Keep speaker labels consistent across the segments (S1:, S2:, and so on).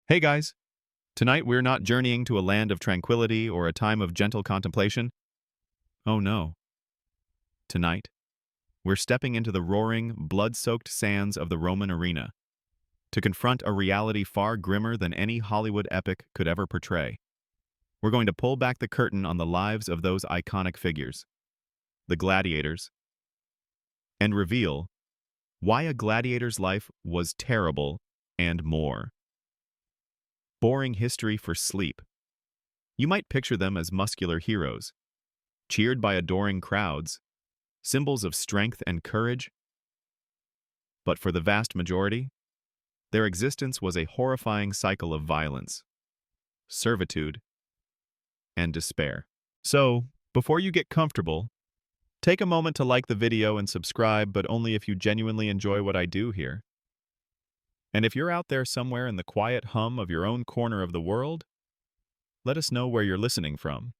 S1: Hey guys! Tonight we're not journeying to a land of tranquility or a time of gentle contemplation. Oh no. Tonight, we're stepping into the roaring, blood-soaked sands of the Roman arena to confront a reality far grimmer than any Hollywood epic could ever portray. We're going to pull back the curtain on the lives of those iconic figures, the gladiators, and reveal why a gladiator's life was terrible and more. Boring history for sleep. You might picture them as muscular heroes, cheered by adoring crowds, symbols of strength and courage. But for the vast majority, their existence was a horrifying cycle of violence, servitude, and despair. So, before you get comfortable, take a moment to like the video and subscribe, but only if you genuinely enjoy what I do here. And if you're out there somewhere in the quiet hum of your own corner of the world, let us know where you're listening from.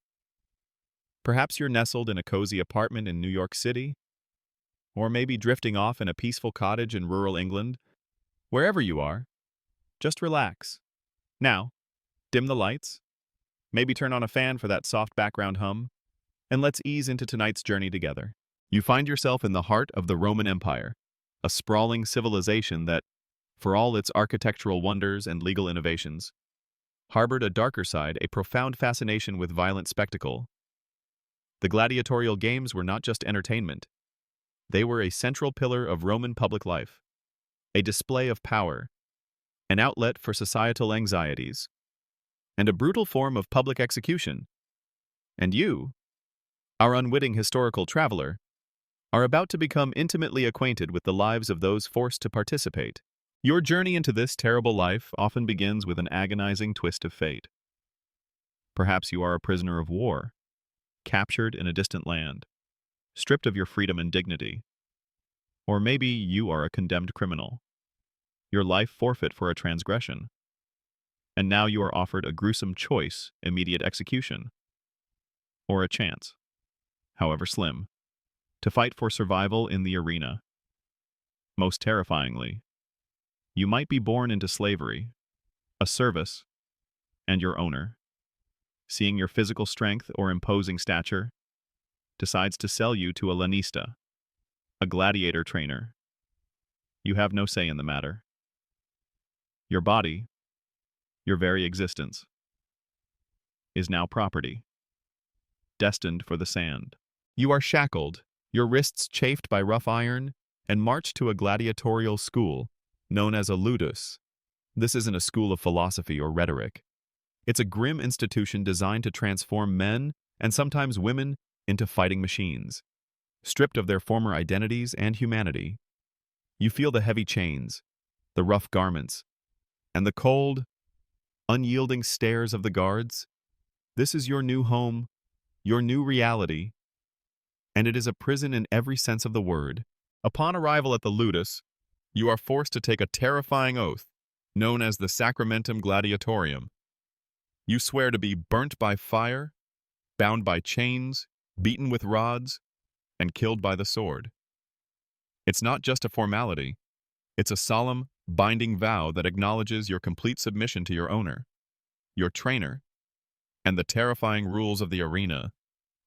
S1: Perhaps you're nestled in a cozy apartment in New York City, or maybe drifting off in a peaceful cottage in rural England. Wherever you are, just relax. Now, dim the lights, maybe turn on a fan for that soft background hum, and let's ease into tonight's journey together. You find yourself in the heart of the Roman Empire, a sprawling civilization that, for all its architectural wonders and legal innovations, harbored a darker side, a profound fascination with violent spectacle. The gladiatorial games were not just entertainment. They were a central pillar of Roman public life, a display of power, an outlet for societal anxieties, and a brutal form of public execution. And you, our unwitting historical traveler, are about to become intimately acquainted with the lives of those forced to participate. Your journey into this terrible life often begins with an agonizing twist of fate. Perhaps you are a prisoner of war, captured in a distant land, stripped of your freedom and dignity. Or maybe you are a condemned criminal, your life forfeit for a transgression. And now you are offered a gruesome choice, immediate execution, or a chance, however slim, to fight for survival in the arena. Most terrifyingly, you might be born into slavery, a service, and your owner, seeing your physical strength or imposing stature, decides to sell you to a lanista, a gladiator trainer. You have no say in the matter. Your body, your very existence, is now property, destined for the sand. You are shackled, your wrists chafed by rough iron, and marched to a gladiatorial school known as a ludus. This isn't a school of philosophy or rhetoric. It's a grim institution designed to transform men, and sometimes women, into fighting machines. Stripped of their former identities and humanity, you feel the heavy chains, the rough garments, and the cold, unyielding stares of the guards. This is your new home, your new reality, and it is a prison in every sense of the word. Upon arrival at the ludus, you are forced to take a terrifying oath, known as the Sacramentum Gladiatorium. You swear to be burnt by fire, bound by chains, beaten with rods, and killed by the sword. It's not just a formality. It's a solemn, binding vow that acknowledges your complete submission to your owner, your trainer, and the terrifying rules of the arena.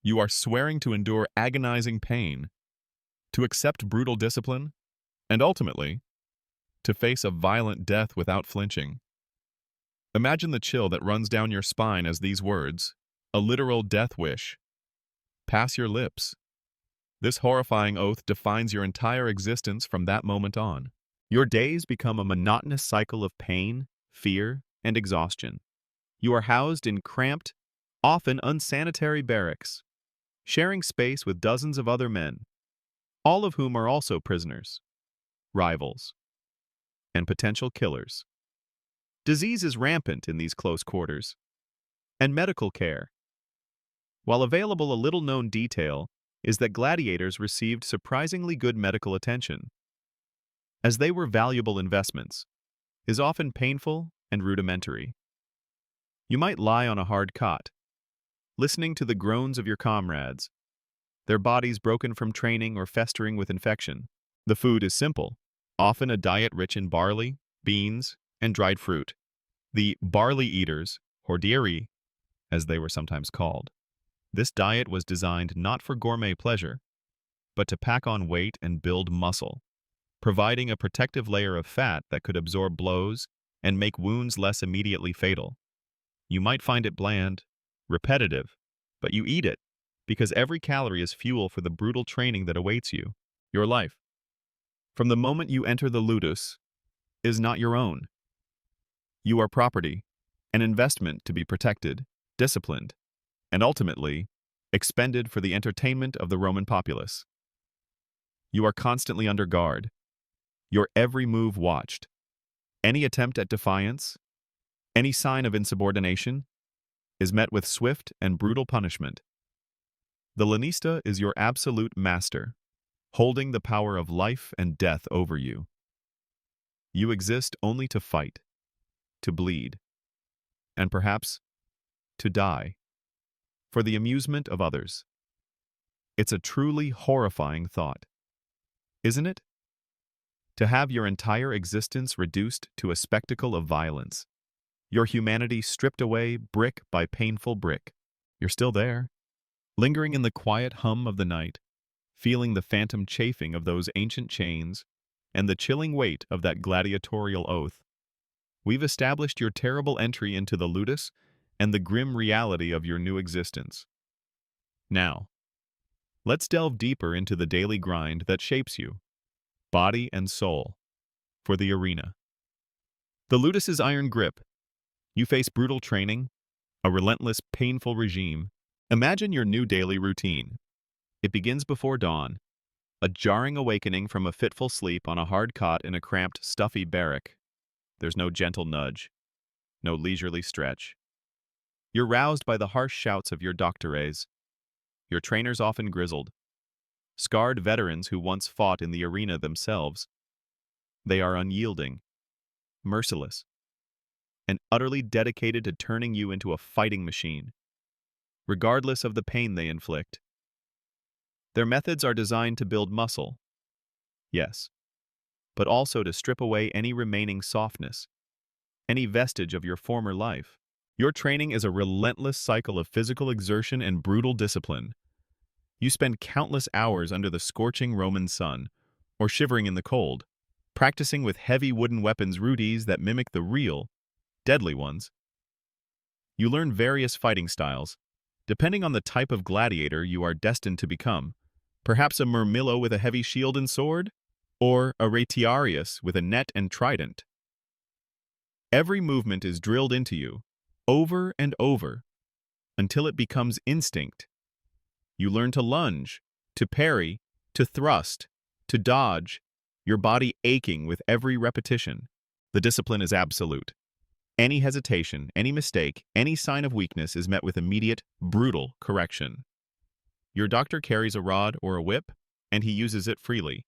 S1: You are swearing to endure agonizing pain, to accept brutal discipline, and ultimately, to face a violent death without flinching. Imagine the chill that runs down your spine as these words, a literal death wish, pass your lips. This horrifying oath defines your entire existence from that moment on. Your days become a monotonous cycle of pain, fear, and exhaustion. You are housed in cramped, often unsanitary barracks, sharing space with dozens of other men, all of whom are also prisoners, rivals, and potential killers. Disease is rampant in these close quarters, and medical care. While available, a little-known detail is that gladiators received surprisingly good medical attention, as they were valuable investments, is often painful and rudimentary. You might lie on a hard cot, listening to the groans of your comrades, their bodies broken from training or festering with infection. The food is simple, often a diet rich in barley, beans, and dried fruit. The barley eaters, hordieri, as they were sometimes called. This diet was designed not for gourmet pleasure, but to pack on weight and build muscle, providing a protective layer of fat that could absorb blows and make wounds less immediately fatal. You might find it bland, repetitive, but you eat it because every calorie is fuel for the brutal training that awaits you. Your life, from the moment you enter the ludus, is not your own. You are property, an investment to be protected, disciplined, and ultimately expended for the entertainment of the Roman populace. You are constantly under guard, your every move watched. Any attempt at defiance, any sign of insubordination, is met with swift and brutal punishment. The lanista is your absolute master, holding the power of life and death over you. You exist only to fight, to bleed, and perhaps to die, for the amusement of others. It's a truly horrifying thought, isn't it? To have your entire existence reduced to a spectacle of violence, your humanity stripped away brick by painful brick. You're still there, lingering in the quiet hum of the night, feeling the phantom chafing of those ancient chains and the chilling weight of that gladiatorial oath. We've established your terrible entry into the ludus and the grim reality of your new existence. Now, let's delve deeper into the daily grind that shapes you, body and soul, for the arena. The ludus's iron grip. You face brutal training, a relentless, painful regime. Imagine your new daily routine. It begins before dawn, a jarring awakening from a fitful sleep on a hard cot in a cramped, stuffy barrack. There's no gentle nudge, no leisurely stretch. You're roused by the harsh shouts of your doctores, your trainers often grizzled, scarred veterans who once fought in the arena themselves. They are unyielding, merciless, and utterly dedicated to turning you into a fighting machine, regardless of the pain they inflict. Their methods are designed to build muscle, yes, but also to strip away any remaining softness, any vestige of your former life. Your training is a relentless cycle of physical exertion and brutal discipline. You spend countless hours under the scorching Roman sun, or shivering in the cold, practicing with heavy wooden weapons rudis that mimic the real, deadly ones. You learn various fighting styles, depending on the type of gladiator you are destined to become. Perhaps a murmillo with a heavy shield and sword, or a retiarius with a net and trident. Every movement is drilled into you, over and over, until it becomes instinct. You learn to lunge, to parry, to thrust, to dodge, your body aching with every repetition. The discipline is absolute. Any hesitation, any mistake, any sign of weakness is met with immediate, brutal correction. Your doctor carries a rod or a whip, and he uses it freely.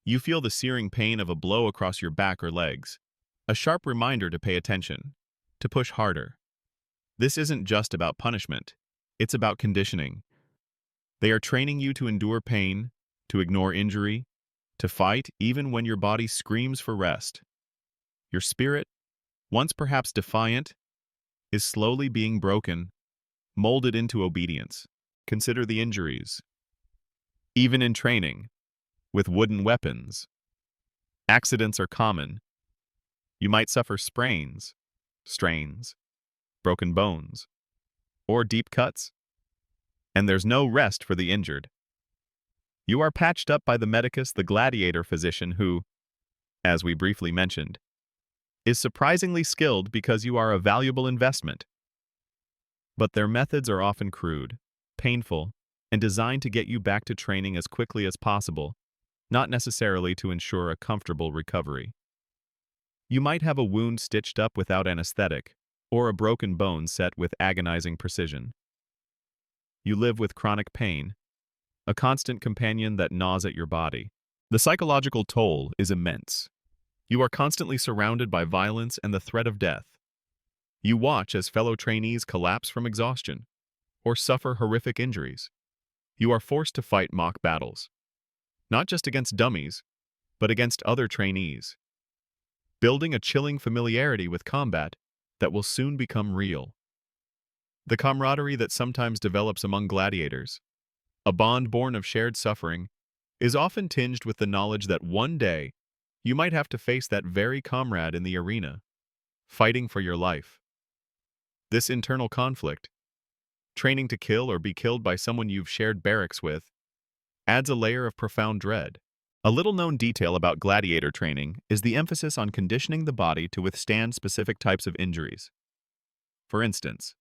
S1: You feel the searing pain of a blow across your back or legs, a sharp reminder to pay attention, to push harder. This isn't just about punishment, it's about conditioning. They are training you to endure pain, to ignore injury, to fight even when your body screams for rest. Your spirit, once perhaps defiant, is slowly being broken, molded into obedience. Consider the injuries. Even in training, with wooden weapons, accidents are common. You might suffer sprains, strains, broken bones, or deep cuts. And there's no rest for the injured. You are patched up by the medicus, the gladiator physician who, as we briefly mentioned, is surprisingly skilled because you are a valuable investment. But their methods are often crude, painful, and designed to get you back to training as quickly as possible, not necessarily to ensure a comfortable recovery. You might have a wound stitched up without anesthetic, or a broken bone set with agonizing precision. You live with chronic pain, a constant companion that gnaws at your body. The psychological toll is immense. You are constantly surrounded by violence and the threat of death. You watch as fellow trainees collapse from exhaustion, or suffer horrific injuries. You are forced to fight mock battles, not just against dummies, but against other trainees. Building a chilling familiarity with combat, that will soon become real. The camaraderie that sometimes develops among gladiators, a bond born of shared suffering, is often tinged with the knowledge that one day you might have to face that very comrade in the arena, fighting for your life. This internal conflict, training to kill or be killed by someone you've shared barracks with, adds a layer of profound dread. A little-known detail about gladiator training is the emphasis on conditioning the body to withstand specific types of injuries. For instance,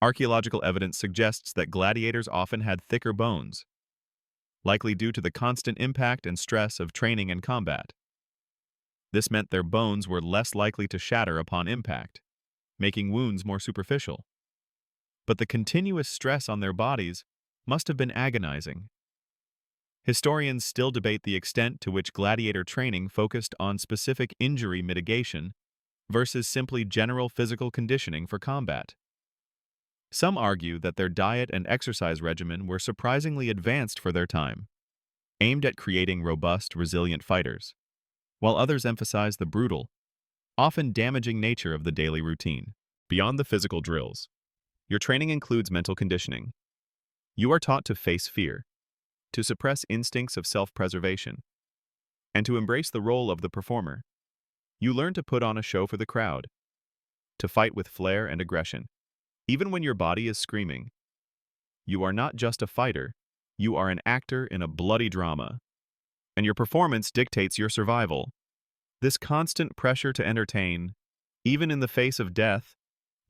S1: archaeological evidence suggests that gladiators often had thicker bones, likely due to the constant impact and stress of training and combat. This meant their bones were less likely to shatter upon impact, making wounds more superficial. But the continuous stress on their bodies must have been agonizing. Historians still debate the extent to which gladiator training focused on specific injury mitigation versus simply general physical conditioning for combat. Some argue that their diet and exercise regimen were surprisingly advanced for their time, aimed at creating robust, resilient fighters, while others emphasize the brutal, often damaging nature of the daily routine. Beyond the physical drills, your training includes mental conditioning. You are taught to face fear, to suppress instincts of self-preservation, and to embrace the role of the performer. You learn to put on a show for the crowd, to fight with flair and aggression, even when your body is screaming. You are not just a fighter, you are an actor in a bloody drama, and your performance dictates your survival. This constant pressure to entertain, even in the face of death,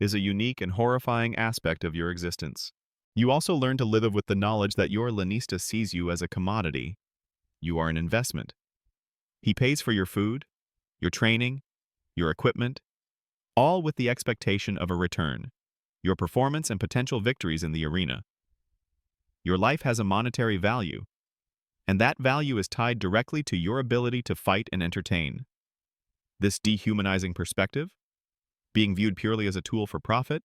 S1: is a unique and horrifying aspect of your existence. You also learn to live with the knowledge that your lanista sees you as a commodity. You are an investment. He pays for your food, your training, your equipment, all with the expectation of a return, your performance and potential victories in the arena. Your life has a monetary value, and that value is tied directly to your ability to fight and entertain. This dehumanizing perspective, being viewed purely as a tool for profit,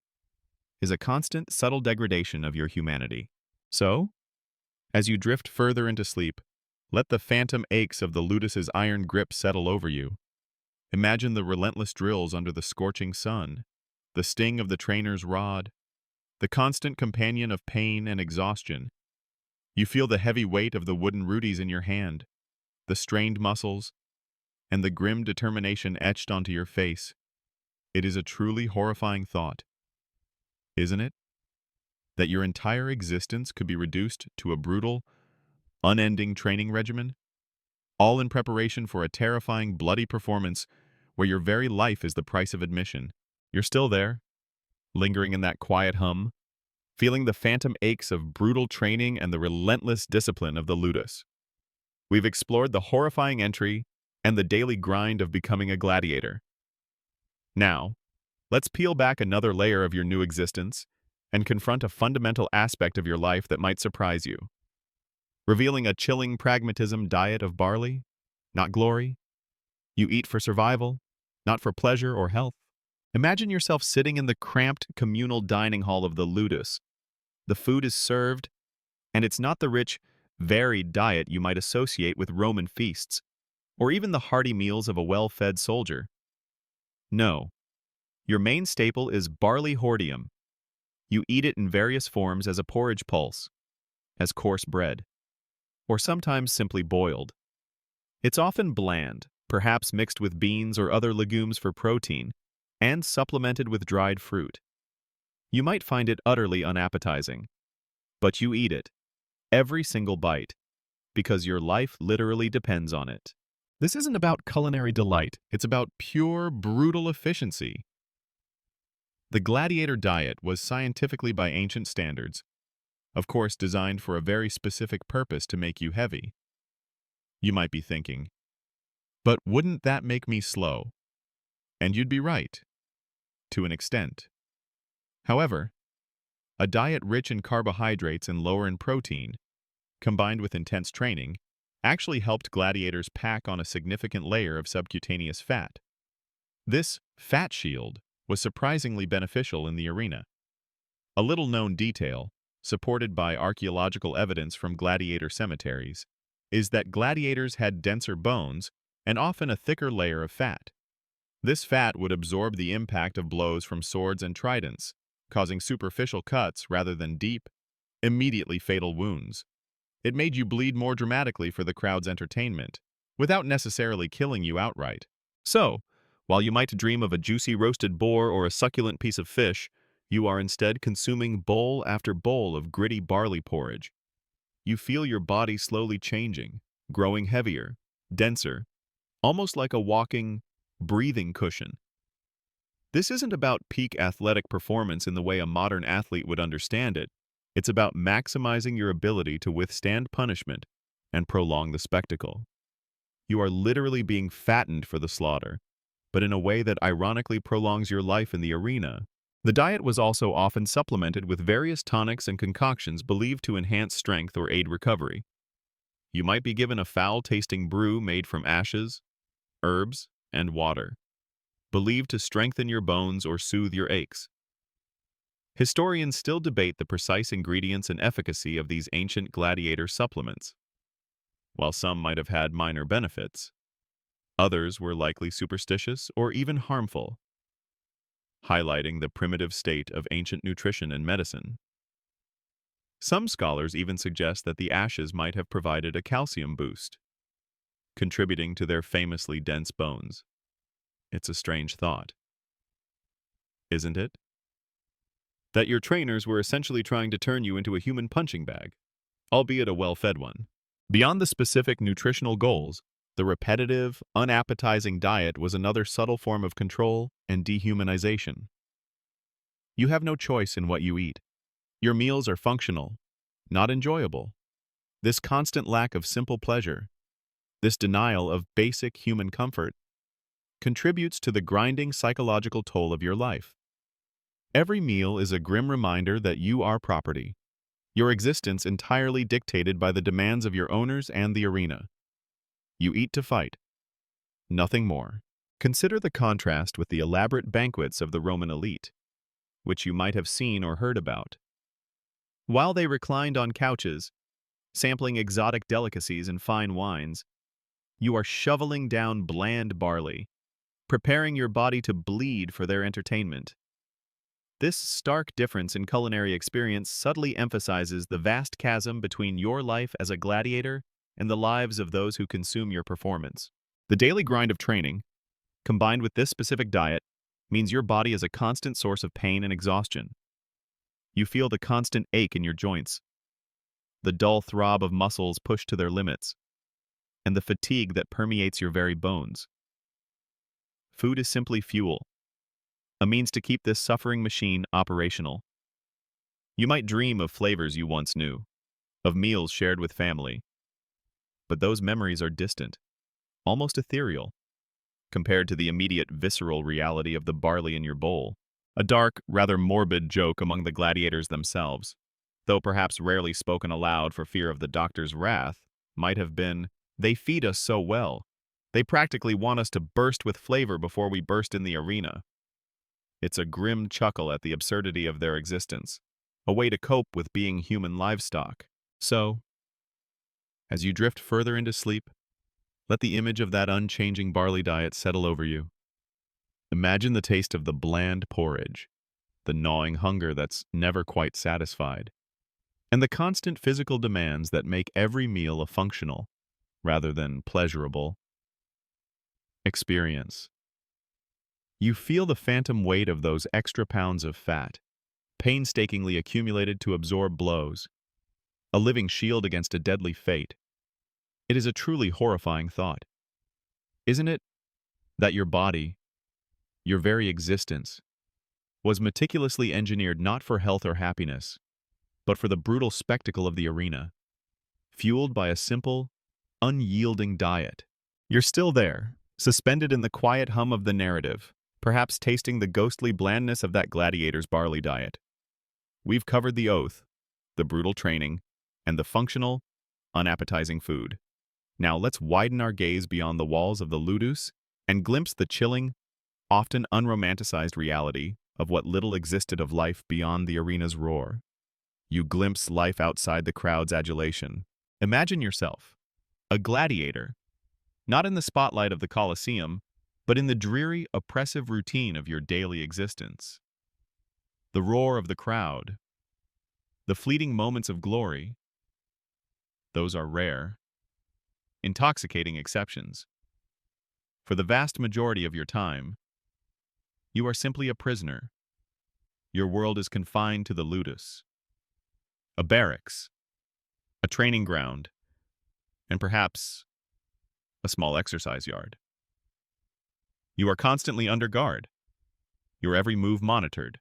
S1: is a constant, subtle degradation of your humanity. So, as you drift further into sleep, let the phantom aches of the ludus's iron grip settle over you. Imagine the relentless drills under the scorching sun, the sting of the trainer's rod, the constant companion of pain and exhaustion. You feel the heavy weight of the wooden rudies in your hand, the strained muscles, and the grim determination etched onto your face. It is a truly horrifying thought, isn't it? That your entire existence could be reduced to a brutal, unending training regimen, all in preparation for a terrifying, bloody performance where your very life is the price of admission. You're still there, lingering in that quiet hum, feeling the phantom aches of brutal training and the relentless discipline of the ludus. We've explored the horrifying entry and the daily grind of becoming a gladiator. Now, let's peel back another layer of your new existence and confront a fundamental aspect of your life that might surprise you. Revealing a chilling pragmatism diet of barley, not glory. You eat for survival, not for pleasure or health. Imagine yourself sitting in the cramped communal dining hall of the ludus. The food is served, and it's not the rich, varied diet you might associate with Roman feasts, or even the hearty meals of a well-fed soldier. No, your main staple is barley hordeum. You eat it in various forms as a porridge pulse, as coarse bread, or sometimes simply boiled. It's often bland, perhaps mixed with beans or other legumes for protein, and supplemented with dried fruit. You might find it utterly unappetizing, but you eat it, every single bite, because your life literally depends on it. This isn't about culinary delight, it's about pure, brutal efficiency. The gladiator diet was scientifically by ancient standards, of course designed for a very specific purpose to make you heavy. You might be thinking, but wouldn't that make me slow? And you'd be right, to an extent. However, a diet rich in carbohydrates and lower in protein, combined with intense training, actually helped gladiators pack on a significant layer of subcutaneous fat. This fat shield was surprisingly beneficial in the arena. A little-known detail, supported by archaeological evidence from gladiator cemeteries, is that gladiators had denser bones and often a thicker layer of fat. This fat would absorb the impact of blows from swords and tridents, causing superficial cuts rather than deep, immediately fatal wounds. It made you bleed more dramatically for the crowd's entertainment, without necessarily killing you outright. So, while you might dream of a juicy roasted boar or a succulent piece of fish, you are instead consuming bowl after bowl of gritty barley porridge. You feel your body slowly changing, growing heavier, denser, almost like a walking, breathing cushion. This isn't about peak athletic performance in the way a modern athlete would understand it. It's about maximizing your ability to withstand punishment and prolong the spectacle. You are literally being fattened for the slaughter, but in a way that ironically prolongs your life in the arena. The diet was also often supplemented with various tonics and concoctions believed to enhance strength or aid recovery. You might be given a foul-tasting brew made from ashes, herbs, and water, believed to strengthen your bones or soothe your aches. Historians still debate the precise ingredients and efficacy of these ancient gladiator supplements. While some might have had minor benefits, others were likely superstitious or even harmful, highlighting the primitive state of ancient nutrition and medicine. Some scholars even suggest that the ashes might have provided a calcium boost, contributing to their famously dense bones. It's a strange thought, isn't it? That your trainers were essentially trying to turn you into a human punching bag, albeit a well-fed one. Beyond the specific nutritional goals, the repetitive, unappetizing diet was another subtle form of control and dehumanization. You have no choice in what you eat. Your meals are functional, not enjoyable. This constant lack of simple pleasure, this denial of basic human comfort, contributes to the grinding psychological toll of your life. Every meal is a grim reminder that you are property, your existence entirely dictated by the demands of your owners and the arena. You eat to fight, nothing more. Consider the contrast with the elaborate banquets of the Roman elite, which you might have seen or heard about. While they reclined on couches, sampling exotic delicacies and fine wines, you are shoveling down bland barley, preparing your body to bleed for their entertainment. This stark difference in culinary experience subtly emphasizes the vast chasm between your life as a gladiator and the lives of those who consume your performance. The daily grind of training, combined with this specific diet, means your body is a constant source of pain and exhaustion. You feel the constant ache in your joints, the dull throb of muscles pushed to their limits, and the fatigue that permeates your very bones. Food is simply fuel, a means to keep this suffering machine operational. You might dream of flavors you once knew, of meals shared with family, but those memories are distant, almost ethereal, compared to the immediate visceral reality of the barley in your bowl. A dark, rather morbid joke among the gladiators themselves, though perhaps rarely spoken aloud for fear of the doctor's wrath, might have been, "They feed us so well. They practically want us to burst with flavor before we burst in the arena." It's a grim chuckle at the absurdity of their existence, a way to cope with being human livestock. So, as you drift further into sleep, let the image of that unchanging barley diet settle over you. Imagine the taste of the bland porridge, the gnawing hunger that's never quite satisfied, and the constant physical demands that make every meal a functional, rather than pleasurable, experience. You feel the phantom weight of those extra pounds of fat, painstakingly accumulated to absorb blows, a living shield against a deadly fate. It is a truly horrifying thought, isn't it, that your body, your very existence, was meticulously engineered not for health or happiness, but for the brutal spectacle of the arena, fueled by a simple, unyielding diet. You're still there, suspended in the quiet hum of the narrative, perhaps tasting the ghostly blandness of that gladiator's barley diet. We've covered the oath, the brutal training, and the functional, unappetizing food. Now let's widen our gaze beyond the walls of the ludus and glimpse the chilling, often unromanticized reality of what little existed of life beyond the arena's roar. You glimpse life outside the crowd's adulation. Imagine yourself, a gladiator, not in the spotlight of the Colosseum, but in the dreary, oppressive routine of your daily existence. The roar of the crowd, the fleeting moments of glory, those are rare, intoxicating exceptions. For the vast majority of your time, you are simply a prisoner. Your world is confined to the ludus, a barracks, a training ground, and perhaps a small exercise yard. You are constantly under guard, your every move monitored.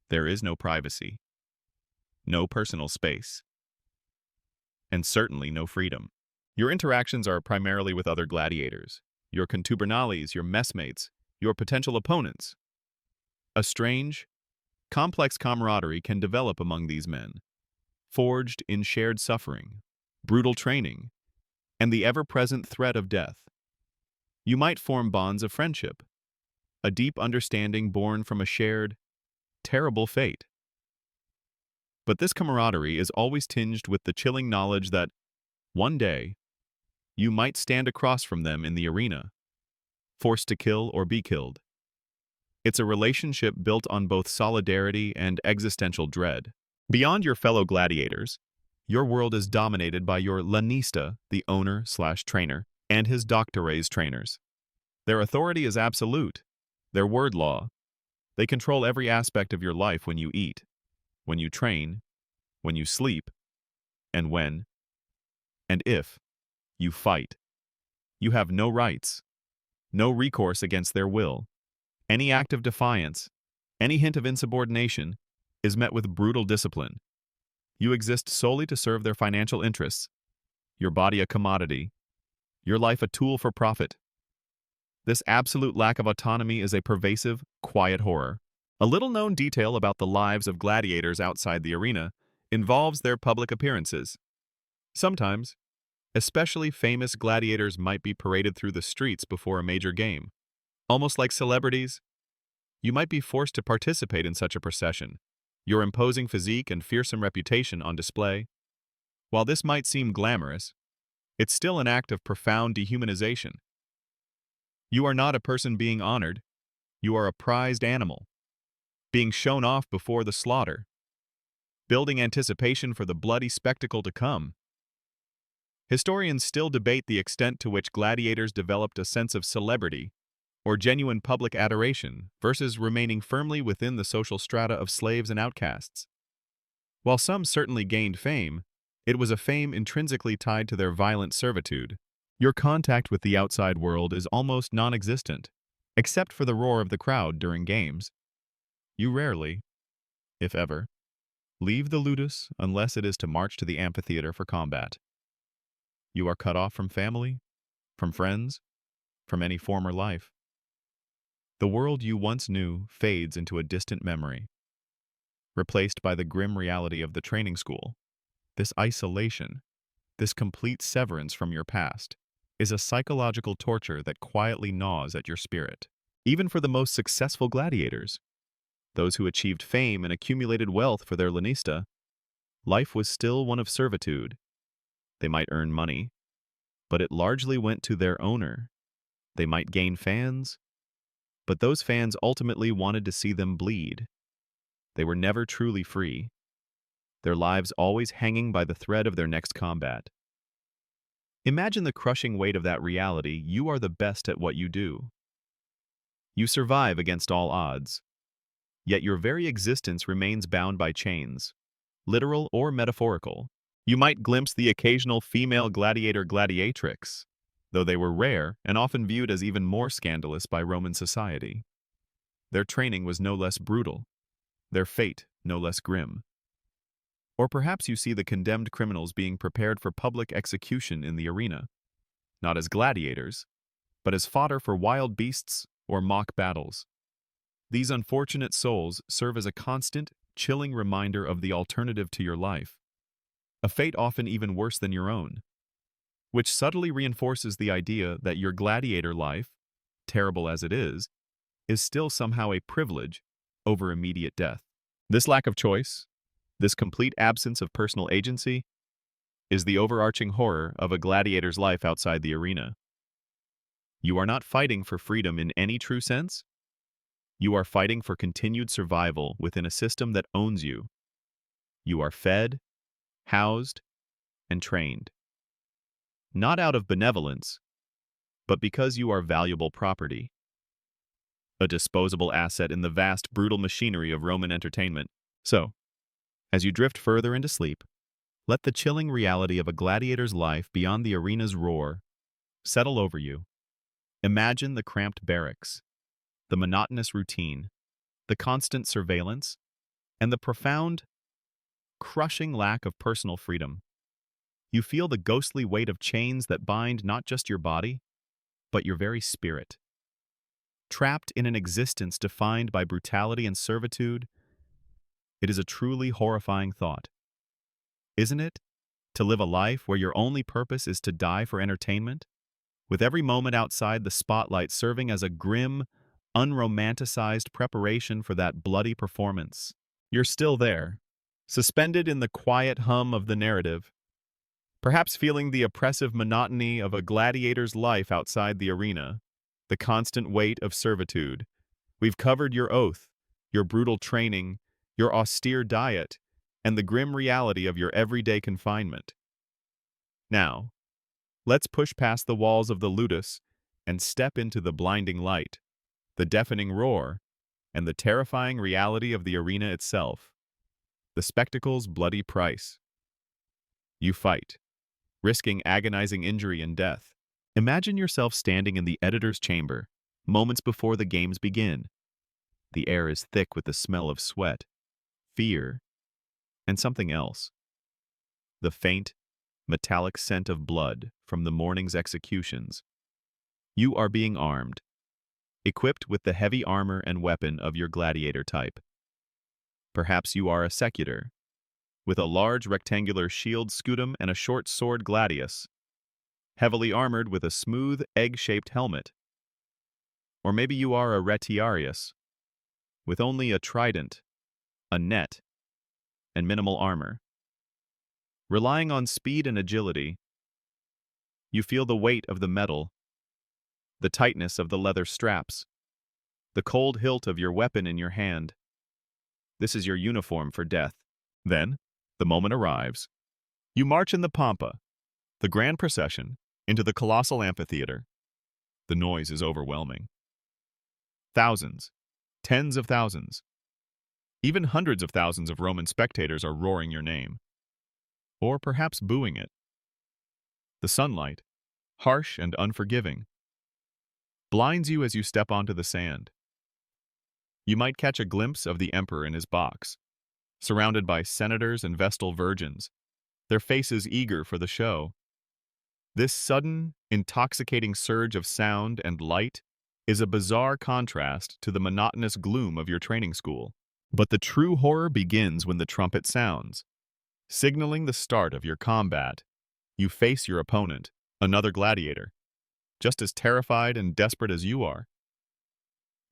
S1: There is no privacy, no personal space, and certainly no freedom. Your interactions are primarily with other gladiators, your contubernales, your messmates, your potential opponents. A strange, complex camaraderie can develop among these men, forged in shared suffering, brutal training, and the ever-present threat of death. You might form bonds of friendship, a deep understanding born from a shared, terrible fate. But this camaraderie is always tinged with the chilling knowledge that, one day, you might stand across from them in the arena, forced to kill or be killed. It's a relationship built on both solidarity and existential dread. Beyond your fellow gladiators, your world is dominated by your lanista, the owner/trainer, and his doctores trainers. Their authority is absolute, their word law. They control every aspect of your life: when you eat, when you train, when you sleep, and when, and if, you fight. You have no rights, no recourse against their will. Any act of defiance, any hint of insubordination, is met with brutal discipline. You exist solely to serve their financial interests, your body a commodity, your life a tool for profit. This absolute lack of autonomy is a pervasive, quiet horror. A little-known detail about the lives of gladiators outside the arena involves their public appearances. Sometimes, especially famous gladiators might be paraded through the streets before a major game. Almost like celebrities, you might be forced to participate in such a procession, your imposing physique and fearsome reputation on display. While this might seem glamorous, it's still an act of profound dehumanization. You are not a person being honored, you are a prized animal, being shown off before the slaughter, building anticipation for the bloody spectacle to come. Historians still debate the extent to which gladiators developed a sense of celebrity or genuine public adoration versus remaining firmly within the social strata of slaves and outcasts. While some certainly gained fame, it was a fame intrinsically tied to their violent servitude. Your contact with the outside world is almost non-existent, except for the roar of the crowd during games. You rarely, if ever, leave the ludus unless it is to march to the amphitheater for combat. You are cut off from family, from friends, from any former life. The world you once knew fades into a distant memory, replaced by the grim reality of the training school. This isolation, this complete severance from your past, is a psychological torture that quietly gnaws at your spirit. Even for the most successful gladiators, those who achieved fame and accumulated wealth for their lanista, life was still one of servitude. They might earn money, but it largely went to their owner. They might gain fans, but those fans ultimately wanted to see them bleed. They were never truly free, their lives always hanging by the thread of their next combat. Imagine the crushing weight of that reality. You are the best at what you do. You survive against all odds, yet your very existence remains bound by chains, literal or metaphorical. You might glimpse the occasional female gladiator/gladiatrix, though they were rare and often viewed as even more scandalous by Roman society. Their training was no less brutal, their fate no less grim. Or perhaps you see the condemned criminals being prepared for public execution in the arena, not as gladiators, but as fodder for wild beasts or mock battles. These unfortunate souls serve as a constant, chilling reminder of the alternative to your life, a fate often even worse than your own, which subtly reinforces the idea that your gladiator life, terrible as it is still somehow a privilege over immediate death. This lack of choice, this complete absence of personal agency, is the overarching horror of a gladiator's life outside the arena. You are not fighting for freedom in any true sense. You are fighting for continued survival within a system that owns you. You are fed, housed, and trained. Not out of benevolence, but because you are valuable property. A disposable asset in the vast, brutal machinery of Roman entertainment. So, as you drift further into sleep, let the chilling reality of a gladiator's life beyond the arena's roar settle over you. Imagine the cramped barracks, the monotonous routine, the constant surveillance, and the profound, crushing lack of personal freedom. You feel the ghostly weight of chains that bind not just your body, but your very spirit. Trapped in an existence defined by brutality and servitude, it is a truly horrifying thought. Isn't it? To live a life where your only purpose is to die for entertainment, with every moment outside the spotlight serving as a grim, unromanticized preparation for that bloody performance. You're still there, suspended in the quiet hum of the narrative, perhaps feeling the oppressive monotony of a gladiator's life outside the arena, the constant weight of servitude. We've covered your oath, your brutal training, your austere diet, and the grim reality of your everyday confinement. Now, let's push past the walls of the ludus and step into the blinding light, the deafening roar, and the terrifying reality of the arena itself, the spectacle's bloody price. You fight, risking agonizing injury and death. Imagine yourself standing in the editor's chamber, moments before the games begin. The air is thick with the smell of sweat, fear, and something else. The faint, metallic scent of blood from the morning's executions. You are being armed, equipped with the heavy armor and weapon of your gladiator type. Perhaps you are a secutor, with a large rectangular shield scutum and a short sword gladius, heavily armored with a smooth, egg-shaped helmet. Or maybe you are a retiarius, with only a trident, a net, and minimal armor. Relying on speed and agility, you feel the weight of the metal, the tightness of the leather straps, the cold hilt of your weapon in your hand. This is your uniform for death. Then, the moment arrives. You march in the pampa, the grand procession, into the colossal amphitheater. The noise is overwhelming. Thousands, tens of thousands, even hundreds of thousands of Roman spectators are roaring your name, or perhaps booing it. The sunlight, harsh and unforgiving, blinds you as you step onto the sand. You might catch a glimpse of the emperor in his box, surrounded by senators and vestal virgins, their faces eager for the show. This sudden, intoxicating surge of sound and light is a bizarre contrast to the monotonous gloom of your training school. But the true horror begins when the trumpet sounds, signaling the start of your combat. You face your opponent, another gladiator, just as terrified and desperate as you are.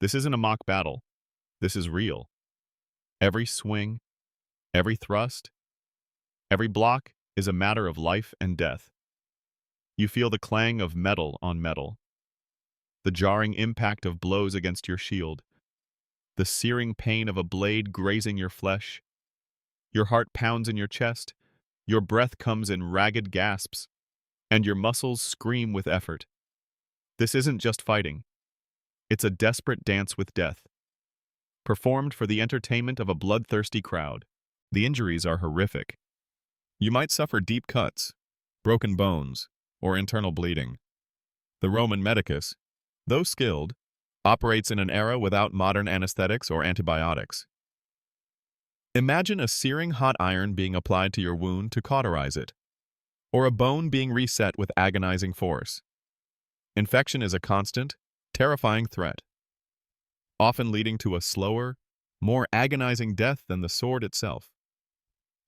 S1: This isn't a mock battle. This is real. Every swing, every thrust, every block is a matter of life and death. You feel the clang of metal on metal, the jarring impact of blows against your shield, the searing pain of a blade grazing your flesh. Your heart pounds in your chest, your breath comes in ragged gasps, and your muscles scream with effort. This isn't just fighting. It's a desperate dance with death, performed for the entertainment of a bloodthirsty crowd. The injuries are horrific. You might suffer deep cuts, broken bones, or internal bleeding. The Roman medicus, though skilled, operates in an era without modern anesthetics or antibiotics. Imagine a searing hot iron being applied to your wound to cauterize it, or a bone being reset with agonizing force. Infection is a constant, terrifying threat, often leading to a slower, more agonizing death than the sword itself.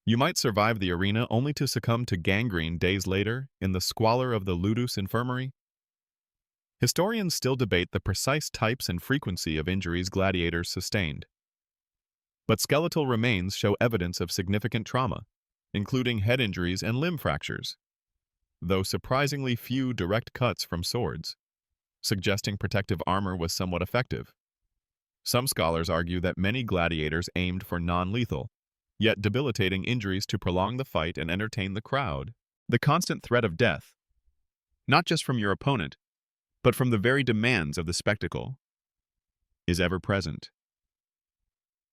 S1: You might survive the arena only to succumb to gangrene days later in the squalor of the Ludus infirmary. Historians still debate the precise types and frequency of injuries gladiators sustained. But skeletal remains show evidence of significant trauma, including head injuries and limb fractures, though surprisingly few direct cuts from swords. suggesting protective armor was somewhat effective. Some scholars argue that many gladiators aimed for non-lethal, yet debilitating injuries to prolong the fight and entertain the crowd. The constant threat of death, not just from your opponent, but from the very demands of the spectacle, is ever present.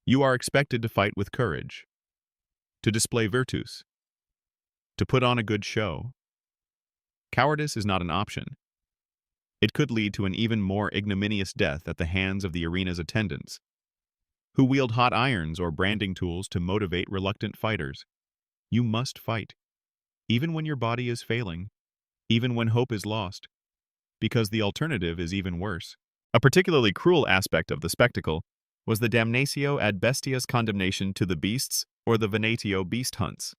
S1: You are expected to fight with courage, to display virtus, to put on a good show. Cowardice is not an option. It could lead to an even more ignominious death at the hands of the arena's attendants, who wield hot irons or branding tools to motivate reluctant fighters. You must fight, even when your body is failing, even when hope is lost, because the alternative is even worse. A particularly cruel aspect of the spectacle was the damnatio ad bestias condemnation to the beasts or the venatio beast hunts.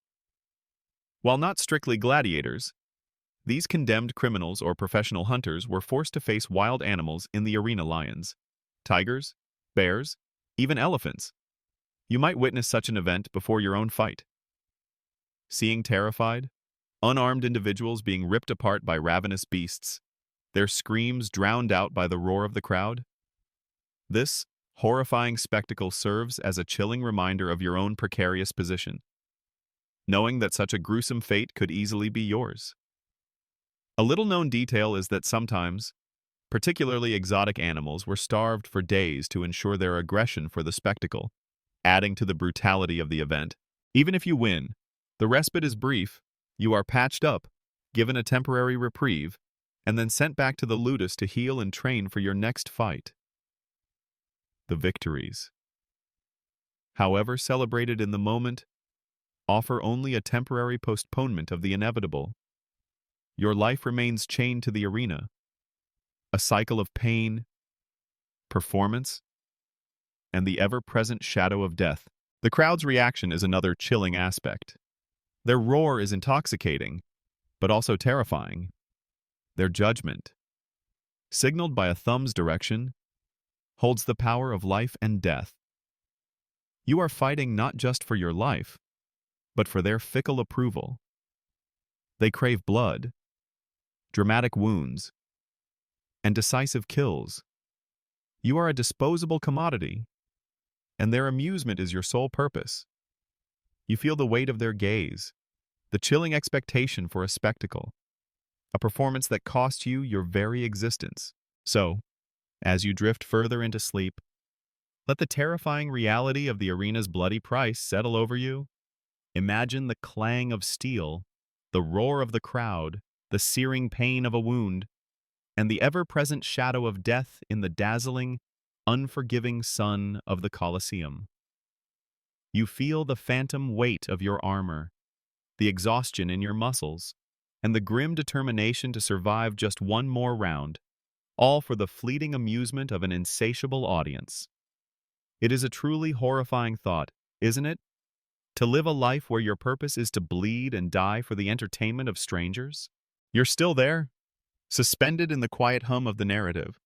S1: While not strictly gladiators, these condemned criminals or professional hunters were forced to face wild animals in the arena: lions, tigers, bears, even elephants. You might witness such an event before your own fight. Seeing terrified, unarmed individuals being ripped apart by ravenous beasts, their screams drowned out by the roar of the crowd. This horrifying spectacle serves as a chilling reminder of your own precarious position, knowing that such a gruesome fate could easily be yours. A little-known detail is that sometimes, particularly exotic animals were starved for days to ensure their aggression for the spectacle, adding to the brutality of the event. Even if you win, the respite is brief. You are patched up, given a temporary reprieve, and then sent back to the ludus to heal and train for your next fight. The victories, however celebrated in the moment, offer only a temporary postponement of the inevitable. Your life remains chained to the arena, a cycle of pain, performance, and the ever-present shadow of death. The crowd's reaction is another chilling aspect. Their roar is intoxicating, but also terrifying. Their judgment, signaled by a thumb's direction, holds the power of life and death. You are fighting not just for your life, but for their fickle approval. They crave blood, dramatic wounds, and decisive kills. You are a disposable commodity, and their amusement is your sole purpose. You feel the weight of their gaze, the chilling expectation for a spectacle, a performance that costs you your very existence. So, as you drift further into sleep, let the terrifying reality of the arena's bloody price settle over you. Imagine the clang of steel, the roar of the crowd, the searing pain of a wound, and the ever-present shadow of death in the dazzling, unforgiving sun of the Colosseum. You feel the phantom weight of your armor, the exhaustion in your muscles, and the grim determination to survive just one more round, all for the fleeting amusement of an insatiable audience. It is a truly horrifying thought, isn't it? To live a life where your purpose is to bleed and die for the entertainment of strangers? You're still there, suspended in the quiet hum of the narrative,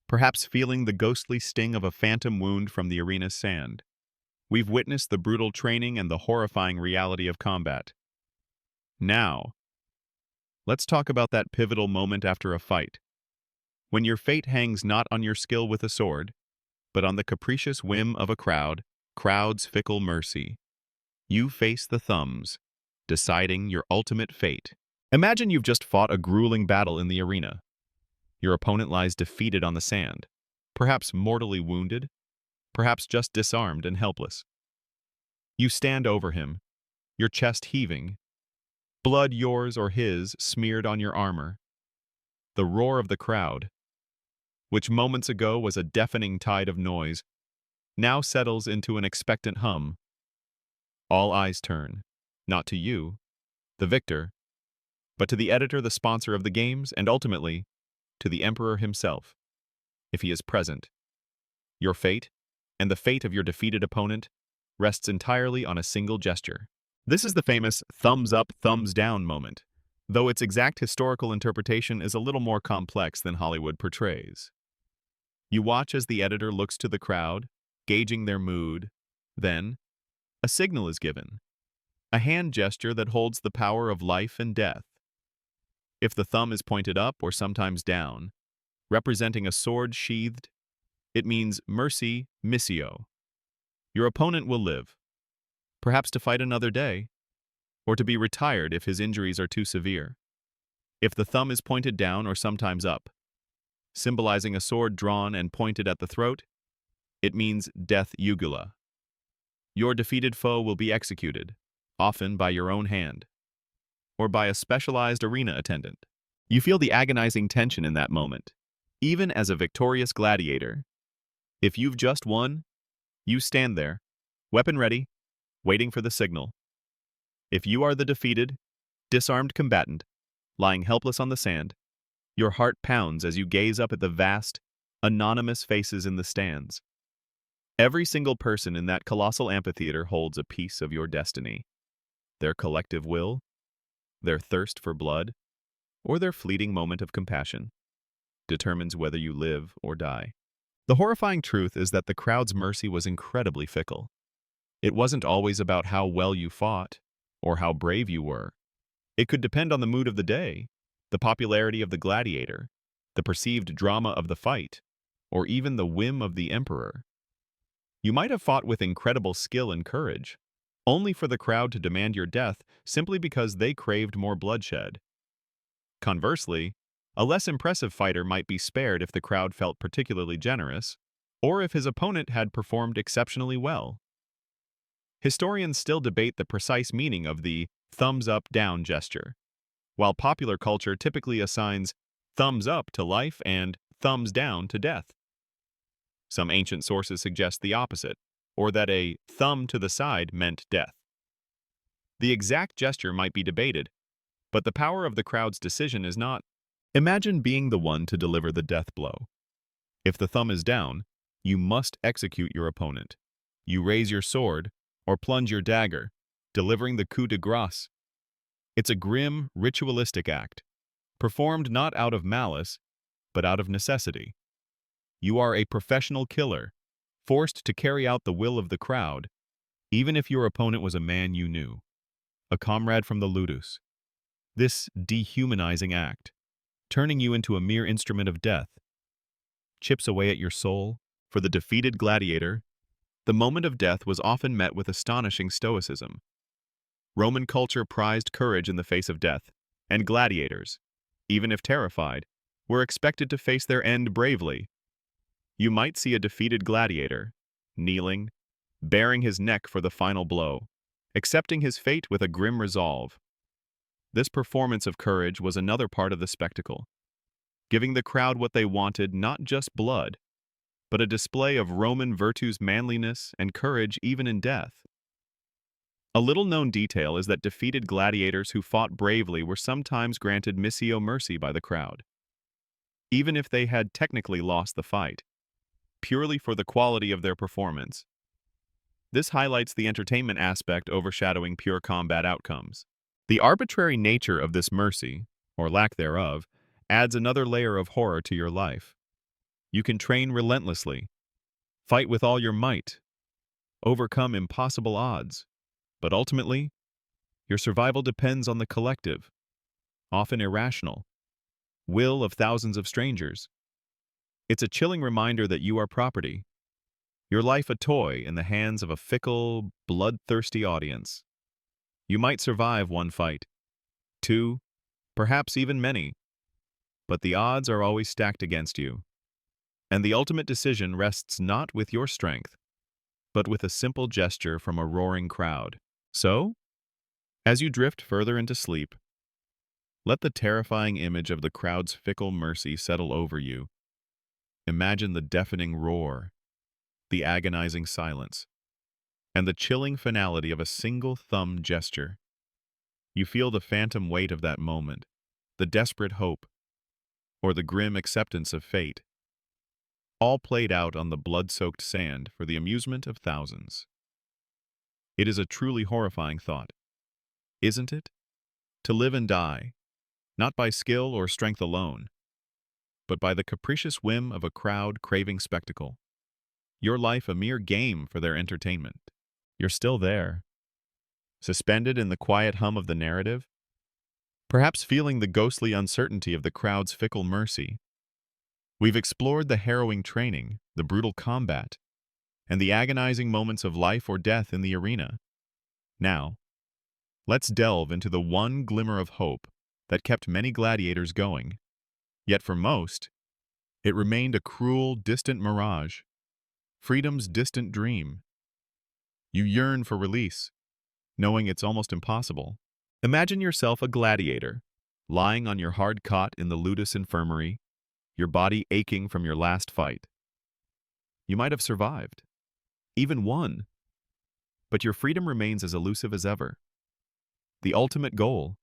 S1: perhaps feeling the ghostly sting of a phantom wound from the arena's sand. We've witnessed the brutal training and the horrifying reality of combat. Now, let's talk about that pivotal moment after a fight, when your fate hangs not on your skill with a sword, but on the capricious whim of a crowd's fickle mercy. You face the thumbs, deciding your ultimate fate. Imagine you've just fought a grueling battle in the arena. Your opponent lies defeated on the sand, perhaps mortally wounded, perhaps just disarmed and helpless. You stand over him, your chest heaving, blood yours or his smeared on your armor. The roar of the crowd, which moments ago was a deafening tide of noise, now settles into an expectant hum. All eyes turn, not to you, the victor, but to the editor, the sponsor of the games, and ultimately, to the emperor himself, if he is present. Your fate, and the fate of your defeated opponent, rests entirely on a single gesture. This is the famous thumbs up, thumbs down moment, though its exact historical interpretation is a little more complex than Hollywood portrays. You watch as the editor looks to the crowd, gauging their mood. Then, a signal is given, a hand gesture that holds the power of life and death. If the thumb is pointed up or sometimes down, representing a sword sheathed. It means mercy, missio. Your opponent will live, perhaps to fight another day, or to be retired if his injuries are too severe. If the thumb is pointed down or sometimes up, symbolizing a sword drawn and pointed at the throat, it means death jugula. Your defeated foe will be executed, often by your own hand, or by a specialized arena attendant. You feel the agonizing tension in that moment, even as a victorious gladiator. If you've just won, you stand there, weapon ready, waiting for the signal. If you are the defeated, disarmed combatant, lying helpless on the sand, your heart pounds as you gaze up at the vast, anonymous faces in the stands. Every single person in that colossal amphitheater holds a piece of your destiny. Their collective will, their thirst for blood, or their fleeting moment of compassion determines whether you live or die. The horrifying truth is that the crowd's mercy was incredibly fickle. It wasn't always about how well you fought or how brave you were. It could depend on the mood of the day, the popularity of the gladiator, the perceived drama of the fight, or even the whim of the emperor. You might have fought with incredible skill and courage, only for the crowd to demand your death simply because they craved more bloodshed. Conversely, a less impressive fighter might be spared if the crowd felt particularly generous, or if his opponent had performed exceptionally well. Historians still debate the precise meaning of the thumbs-up-down gesture, while popular culture typically assigns thumbs up to life and thumbs down to death. Some ancient sources suggest the opposite, or that a thumb to the side meant death. The exact gesture might be debated, but the power of the crowd's decision is not. Imagine being the one to deliver the death blow. If the thumb is down, you must execute your opponent. You raise your sword or plunge your dagger, delivering the coup de grace. It's a grim, ritualistic act, performed not out of malice, but out of necessity. You are a professional killer, forced to carry out the will of the crowd, even if your opponent was a man you knew, a comrade from the ludus. This dehumanizing act, turning you into a mere instrument of death, chips away at your soul. For the defeated gladiator, the moment of death was often met with astonishing stoicism. Roman culture prized courage in the face of death, and gladiators, even if terrified, were expected to face their end bravely. You might see a defeated gladiator, kneeling, baring his neck for the final blow, accepting his fate with a grim resolve. This performance of courage was another part of the spectacle, giving the crowd what they wanted, not just blood, but a display of Roman virtue's manliness and courage even in death. A little-known detail is that defeated gladiators who fought bravely were sometimes granted missio mercy by the crowd, even if they had technically lost the fight, purely for the quality of their performance. This highlights the entertainment aspect overshadowing pure combat outcomes. The arbitrary nature of this mercy, or lack thereof, adds another layer of horror to your life. You can train relentlessly, fight with all your might, overcome impossible odds, but ultimately, your survival depends on the collective, often irrational, will of thousands of strangers. It's a chilling reminder that you are property, your life a toy in the hands of a fickle, bloodthirsty audience. You might survive one fight, two, perhaps even many, but the odds are always stacked against you. And the ultimate decision rests not with your strength, but with a simple gesture from a roaring crowd. So, as you drift further into sleep, let the terrifying image of the crowd's fickle mercy settle over you. Imagine the deafening roar, the agonizing silence, and the chilling finality of a single thumb gesture. You feel the phantom weight of that moment, the desperate hope, or the grim acceptance of fate, all played out on the blood-soaked sand for the amusement of thousands. It is a truly horrifying thought, isn't it? To live and die, not by skill or strength alone, but by the capricious whim of a crowd craving spectacle. Your life a mere game for their entertainment. You're still there, suspended in the quiet hum of the narrative, perhaps feeling the ghostly uncertainty of the crowd's fickle mercy. We've explored the harrowing training, the brutal combat, and the agonizing moments of life or death in the arena. Now, let's delve into the one glimmer of hope that kept many gladiators going. Yet for most, it remained a cruel, distant mirage, freedom's distant dream. You yearn for release, knowing it's almost impossible. Imagine yourself a gladiator, lying on your hard cot in the Ludus infirmary, your body aching from your last fight. You might have survived, even won, but your freedom remains as elusive as ever. The ultimate goal,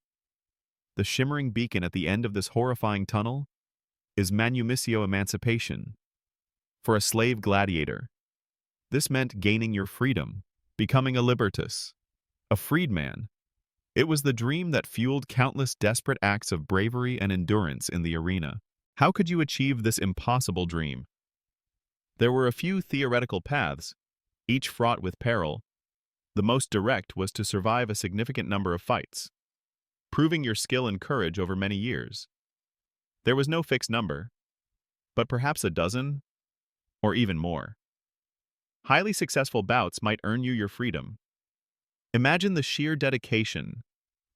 S1: the shimmering beacon at the end of this horrifying tunnel, is manumissio emancipation. For a slave gladiator, this meant gaining your freedom, becoming a libertus, a freedman. It was the dream that fueled countless desperate acts of bravery and endurance in the arena. How could you achieve this impossible dream? There were a few theoretical paths, each fraught with peril. The most direct was to survive a significant number of fights, proving your skill and courage over many years. There was no fixed number, but perhaps a dozen, or even more. Highly successful bouts might earn you your freedom. Imagine the sheer dedication,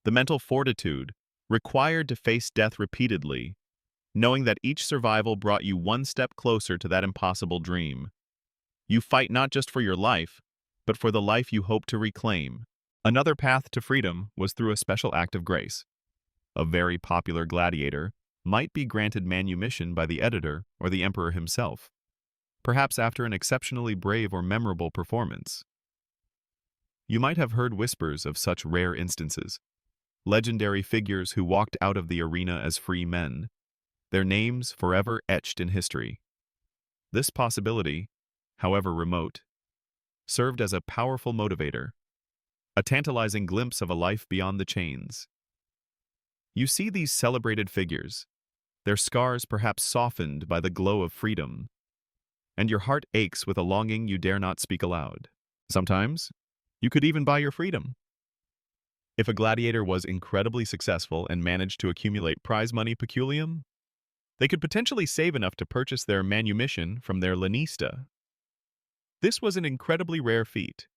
S1: the mental fortitude required to face death repeatedly, knowing that each survival brought you one step closer to that impossible dream. You fight not just for your life, but for the life you hope to reclaim. Another path to freedom was through a special act of grace. A very popular gladiator might be granted manumission by the editor or the emperor himself, perhaps after an exceptionally brave or memorable performance. You might have heard whispers of such rare instances, legendary figures who walked out of the arena as free men, their names forever etched in history. This possibility, however remote, served as a powerful motivator, a tantalizing glimpse of a life beyond the chains. You see these celebrated figures, their scars perhaps softened by the glow of freedom, and your heart aches with a longing you dare not speak aloud. Sometimes, you could even buy your freedom. If a gladiator was incredibly successful and managed to accumulate prize money peculium, they could potentially save enough to purchase their manumission from their lanista. This was an incredibly rare feat,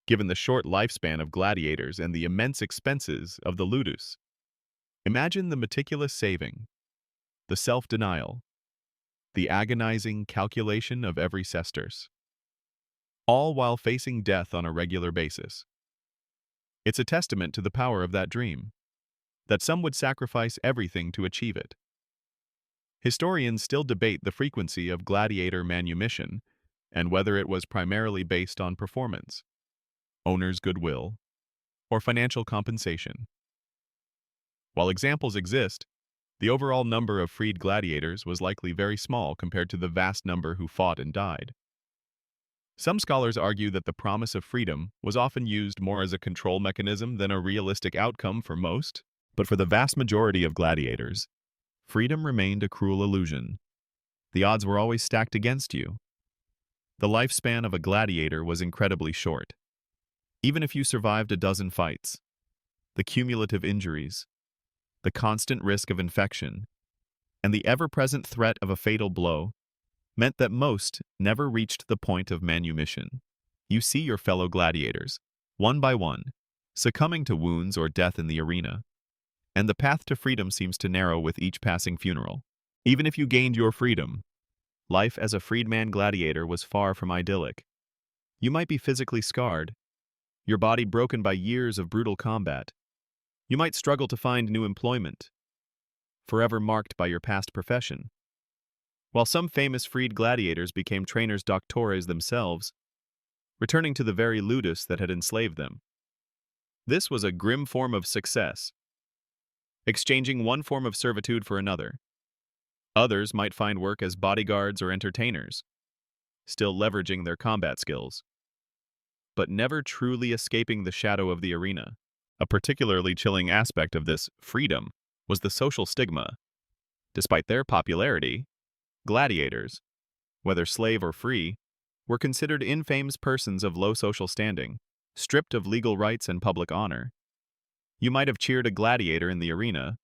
S1: given the short lifespan of gladiators and the immense expenses of the ludus. Imagine the meticulous saving, the self-denial, the agonizing calculation of every sesterce, all while facing death on a regular basis. It's a testament to the power of that dream, that some would sacrifice everything to achieve it. Historians still debate the frequency of gladiator manumission and whether it was primarily based on performance, owner's goodwill, or financial compensation. While examples exist, the overall number of freed gladiators was likely very small compared to the vast number who fought and died. Some scholars argue that the promise of freedom was often used more as a control mechanism than a realistic outcome for most, but for the vast majority of gladiators, freedom remained a cruel illusion. The odds were always stacked against you. The lifespan of a gladiator was incredibly short. Even if you survived a dozen fights, the cumulative injuries, the constant risk of infection, and the ever-present threat of a fatal blow meant that most never reached the point of manumission. You see your fellow gladiators, one by one, succumbing to wounds or death in the arena, and the path to freedom seems to narrow with each passing funeral. Even if you gained your freedom, life as a freedman gladiator was far from idyllic. You might be physically scarred, your body broken by years of brutal combat. You might struggle to find new employment, forever marked by your past profession. While some famous freed gladiators became trainers doctores themselves, returning to the very ludus that had enslaved them. This was a grim form of success, exchanging one form of servitude for another. Others might find work as bodyguards or entertainers, still leveraging their combat skills, but never truly escaping the shadow of the arena. A particularly chilling aspect of this freedom was the social stigma. Despite their popularity, gladiators, whether slave or free, were considered infamous persons of low social standing, stripped of legal rights and public honor. You might have cheered a gladiator in the arena,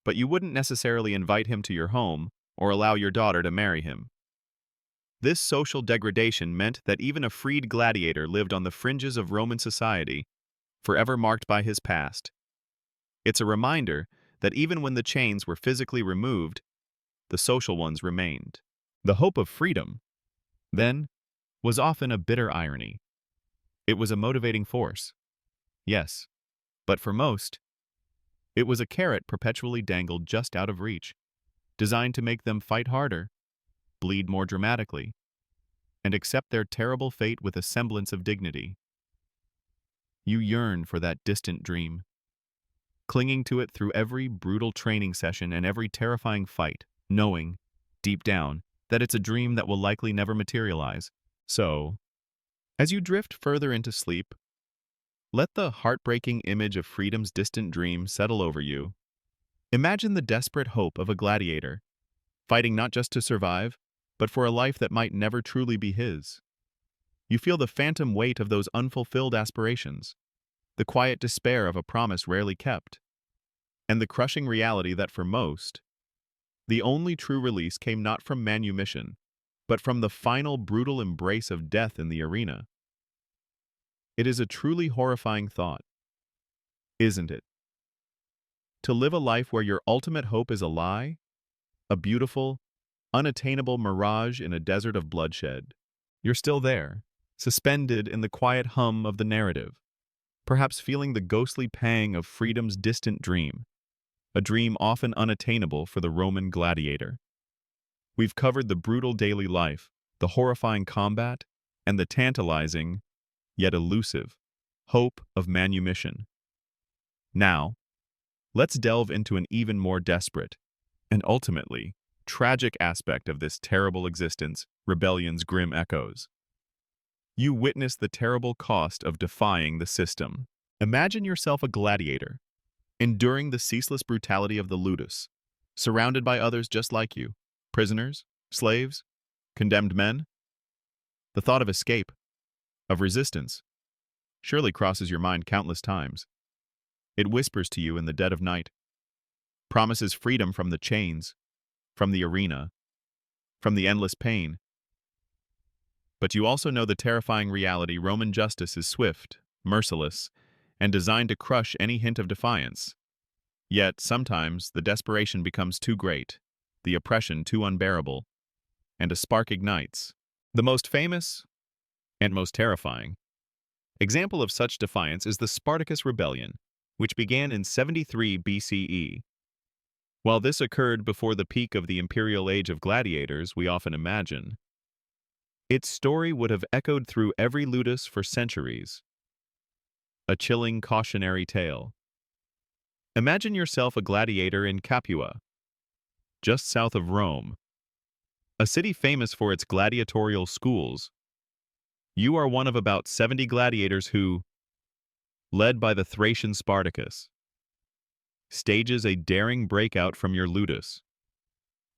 S1: but you wouldn't necessarily invite him to your home or allow your daughter to marry him. This social degradation meant that even a freed gladiator lived on the fringes of Roman society, forever marked by his past. It's a reminder that even when the chains were physically removed, the social ones remained. The hope of freedom, then, was often a bitter irony. It was a motivating force, yes, but for most, it was a carrot perpetually dangled just out of reach, designed to make them fight harder, bleed more dramatically, and accept their terrible fate with a semblance of dignity. You yearn for that distant dream, clinging to it through every brutal training session and every terrifying fight, knowing, deep down, that it's a dream that will likely never materialize. So, as you drift further into sleep, let the heartbreaking image of freedom's distant dream settle over you. Imagine the desperate hope of a gladiator, fighting not just to survive, but for a life that might never truly be his. You feel the phantom weight of those unfulfilled aspirations, the quiet despair of a promise rarely kept, and the crushing reality that for most, the only true release came not from manumission, but from the final brutal embrace of death in the arena. It is a truly horrifying thought, isn't it? To live a life where your ultimate hope is a lie, a beautiful, unattainable mirage in a desert of bloodshed. You're still there, suspended in the quiet hum of the narrative, perhaps feeling the ghostly pang of freedom's distant dream, a dream often unattainable for the Roman gladiator. We've covered the brutal daily life, the horrifying combat, and the tantalizing, yet elusive, hope of manumission. Now, let's delve into an even more desperate, and ultimately, tragic aspect of this terrible existence, rebellion's grim echoes. You witness the terrible cost of defying the system. Imagine yourself a gladiator, enduring the ceaseless brutality of the ludus, surrounded by others just like you, prisoners, slaves, condemned men. The thought of escape, of resistance, surely crosses your mind countless times. It whispers to you in the dead of night, promises freedom from the chains, from the arena, from the endless pain. But you also know the terrifying reality: Roman justice is swift, merciless, and designed to crush any hint of defiance. Yet, sometimes, the desperation becomes too great, the oppression too unbearable, and a spark ignites. The most famous, and most terrifying, example of such defiance is the Spartacus Rebellion, which began in 73 BCE. While this occurred before the peak of the imperial age of gladiators we often imagine, its story would have echoed through every ludus for centuries. A chilling cautionary tale. Imagine yourself a gladiator in Capua, just south of Rome, a city famous for its gladiatorial schools. You are one of about 70 gladiators who, led by the Thracian Spartacus, stages a daring breakout from your ludus.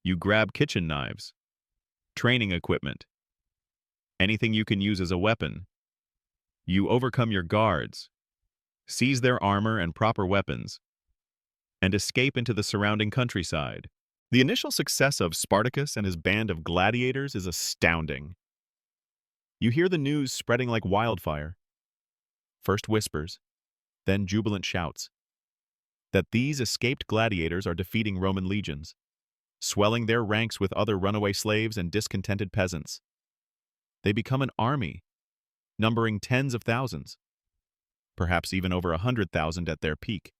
S1: You grab kitchen knives, training equipment, anything you can use as a weapon. You overcome your guards, seize their armor and proper weapons, and escape into the surrounding countryside. The initial success of Spartacus and his band of gladiators is astounding. You hear the news spreading like wildfire. First whispers, then jubilant shouts, that these escaped gladiators are defeating Roman legions, swelling their ranks with other runaway slaves and discontented peasants. They become an army, numbering tens of thousands, perhaps even over 100,000 at their peak,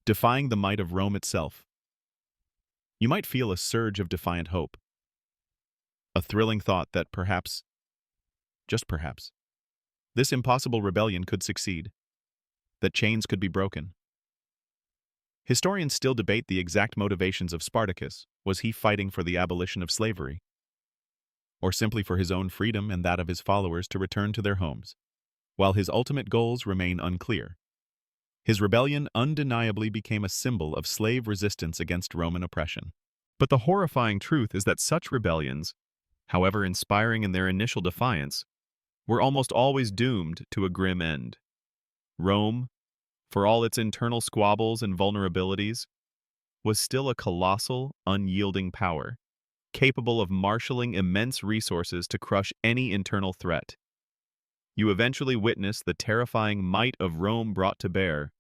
S1: defying the might of Rome itself. You might feel a surge of defiant hope, a thrilling thought that perhaps, just perhaps, this impossible rebellion could succeed, that chains could be broken. Historians still debate the exact motivations of Spartacus. Was he fighting for the abolition of slavery, or simply for his own freedom and that of his followers to return to their homes? While his ultimate goals remain unclear, his rebellion undeniably became a symbol of slave resistance against Roman oppression. But the horrifying truth is that such rebellions, however inspiring in their initial defiance, were almost always doomed to a grim end. Rome, for all its internal squabbles and vulnerabilities, was still a colossal, unyielding power, capable of marshaling immense resources to crush any internal threat. You eventually witness the terrifying might of Rome brought to bear.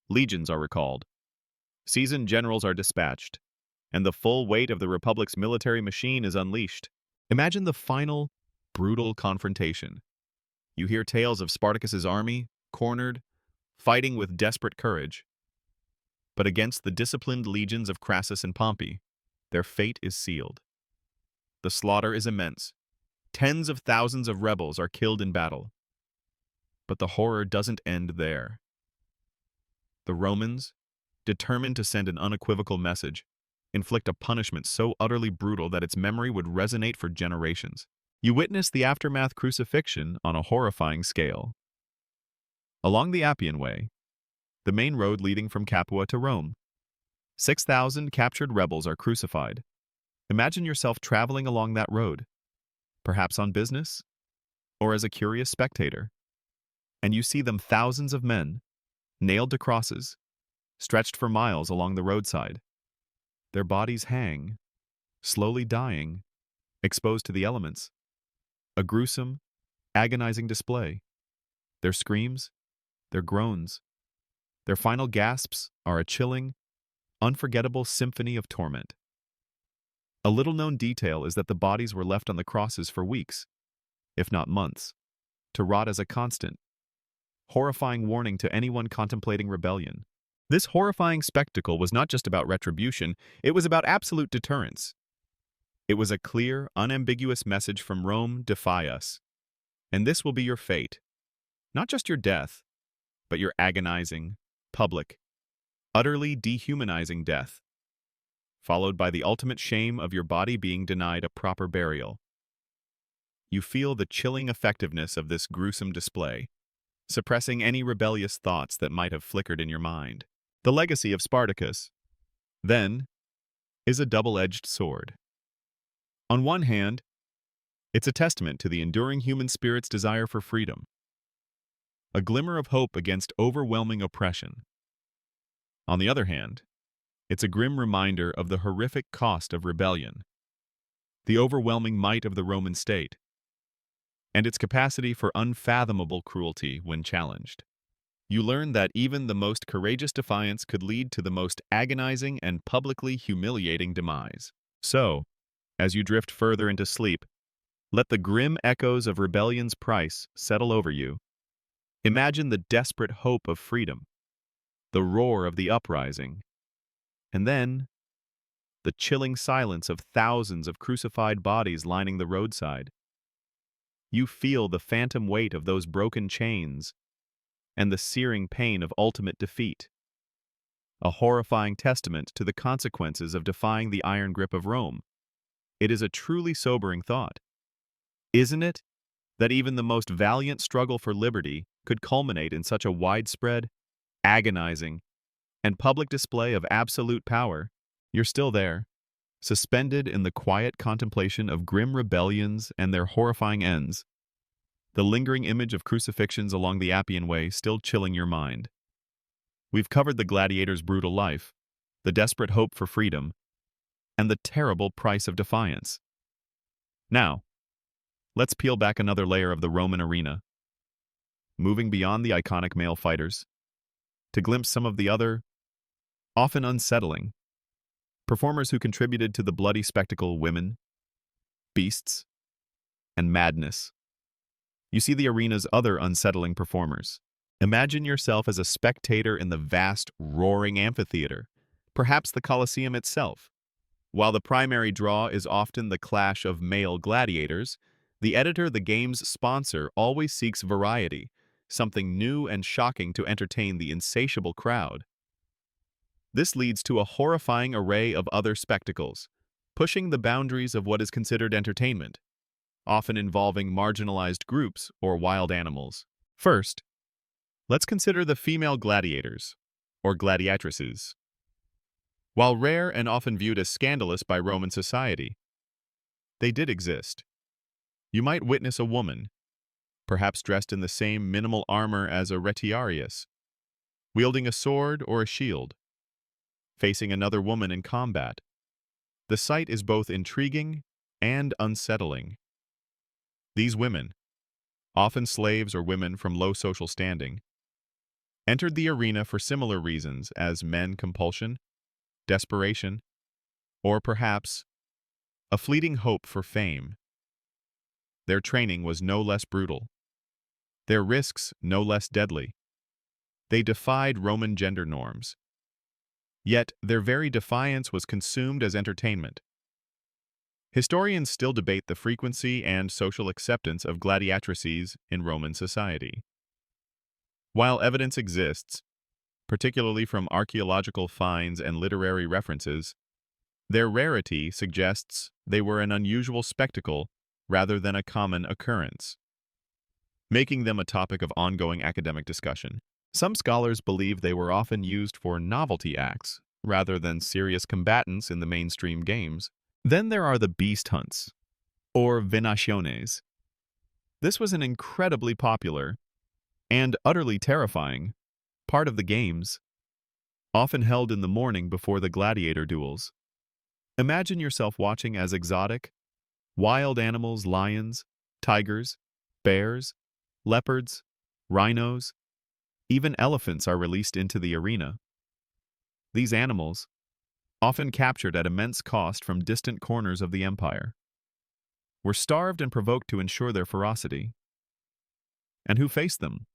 S1: Legions are recalled, seasoned generals are dispatched, and the full weight of the Republic's military machine is unleashed. Imagine the final, brutal confrontation. You hear tales of Spartacus's army, cornered, fighting with desperate courage. But against the disciplined legions of Crassus and Pompey, their fate is sealed. The slaughter is immense. Tens of thousands of rebels are killed in battle. But the horror doesn't end there. The Romans, determined to send an unequivocal message, inflict a punishment so utterly brutal that its memory would resonate for generations. You witness the aftermath crucifixion on a horrifying scale. Along the Appian Way, the main road leading from Capua to Rome, 6,000 captured rebels are crucified. Imagine yourself traveling along that road, perhaps on business or as a curious spectator, and you see them, thousands of men, nailed to crosses, stretched for miles along the roadside. Their bodies hang, slowly dying, exposed to the elements. A gruesome, agonizing display. Their screams, their groans, their final gasps are a chilling, unforgettable symphony of torment. A little-known detail is that the bodies were left on the crosses for weeks, if not months, to rot as a constant, horrifying warning to anyone contemplating rebellion. This horrifying spectacle was not just about retribution, it was about absolute deterrence. It was a clear, unambiguous message from Rome: defy us. And this will be your fate. Not just your death, but your agonizing, public, utterly dehumanizing death, followed by the ultimate shame of your body being denied a proper burial. You feel the chilling effectiveness of this gruesome display, suppressing any rebellious thoughts that might have flickered in your mind. The legacy of Spartacus, then, is a double-edged sword. On one hand, it's a testament to the enduring human spirit's desire for freedom, a glimmer of hope against overwhelming oppression. On the other hand, it's a grim reminder of the horrific cost of rebellion, the overwhelming might of the Roman state, and its capacity for unfathomable cruelty when challenged. You learn that even the most courageous defiance could lead to the most agonizing and publicly humiliating demise. So, as you drift further into sleep, let the grim echoes of rebellion's price settle over you. Imagine the desperate hope of freedom, the roar of the uprising, and then the chilling silence of thousands of crucified bodies lining the roadside. You feel the phantom weight of those broken chains and the searing pain of ultimate defeat, a horrifying testament to the consequences of defying the iron grip of Rome. It is a truly sobering thought, isn't it, that even the most valiant struggle for liberty could culminate in such a widespread, agonizing, and public display of absolute power. You're still there, suspended in the quiet contemplation of grim rebellions and their horrifying ends, the lingering image of crucifixions along the Appian Way still chilling your mind. We've covered the gladiator's brutal life, the desperate hope for freedom, and the terrible price of defiance. Now, let's peel back another layer of the Roman arena, moving beyond the iconic male fighters, to glimpse some of the other, often unsettling, performers who contributed to the bloody spectacle: women, beasts, and madness. You see the arena's other unsettling performers. Imagine yourself as a spectator in the vast, roaring amphitheater, perhaps the Colosseum itself. While the primary draw is often the clash of male gladiators, the editor, the game's sponsor, always seeks variety, something new and shocking to entertain the insatiable crowd. This leads to a horrifying array of other spectacles, pushing the boundaries of what is considered entertainment, often involving marginalized groups or wild animals. First, let's consider the female gladiators, or gladiatresses. While rare and often viewed as scandalous by Roman society, they did exist. You might witness a woman, perhaps dressed in the same minimal armor as a retiarius, wielding a sword or a shield. facing another woman in combat. The sight is both intriguing and unsettling. These women, often slaves or women from low social standing, entered the arena for similar reasons as men: compulsion, desperation, or perhaps a fleeting hope for fame. Their training was no less brutal, their risks no less deadly. They defied Roman gender norms. Yet their very defiance was consumed as entertainment. Historians still debate the frequency and social acceptance of gladiatrices in Roman society. While evidence exists, particularly from archaeological finds and literary references, their rarity suggests they were an unusual spectacle rather than a common occurrence, making them a topic of ongoing academic discussion. Some scholars believe they were often used for novelty acts, rather than serious combatants in the mainstream games. Then there are the beast hunts, or venaciones. This was an incredibly popular, and utterly terrifying, part of the games, often held in the morning before the gladiator duels. Imagine yourself watching as exotic, wild animals, lions, tigers, bears, leopards, rhinos, even elephants are released into the arena. These animals, often captured at immense cost from distant corners of the empire, were starved and provoked to ensure their ferocity. And who faced them?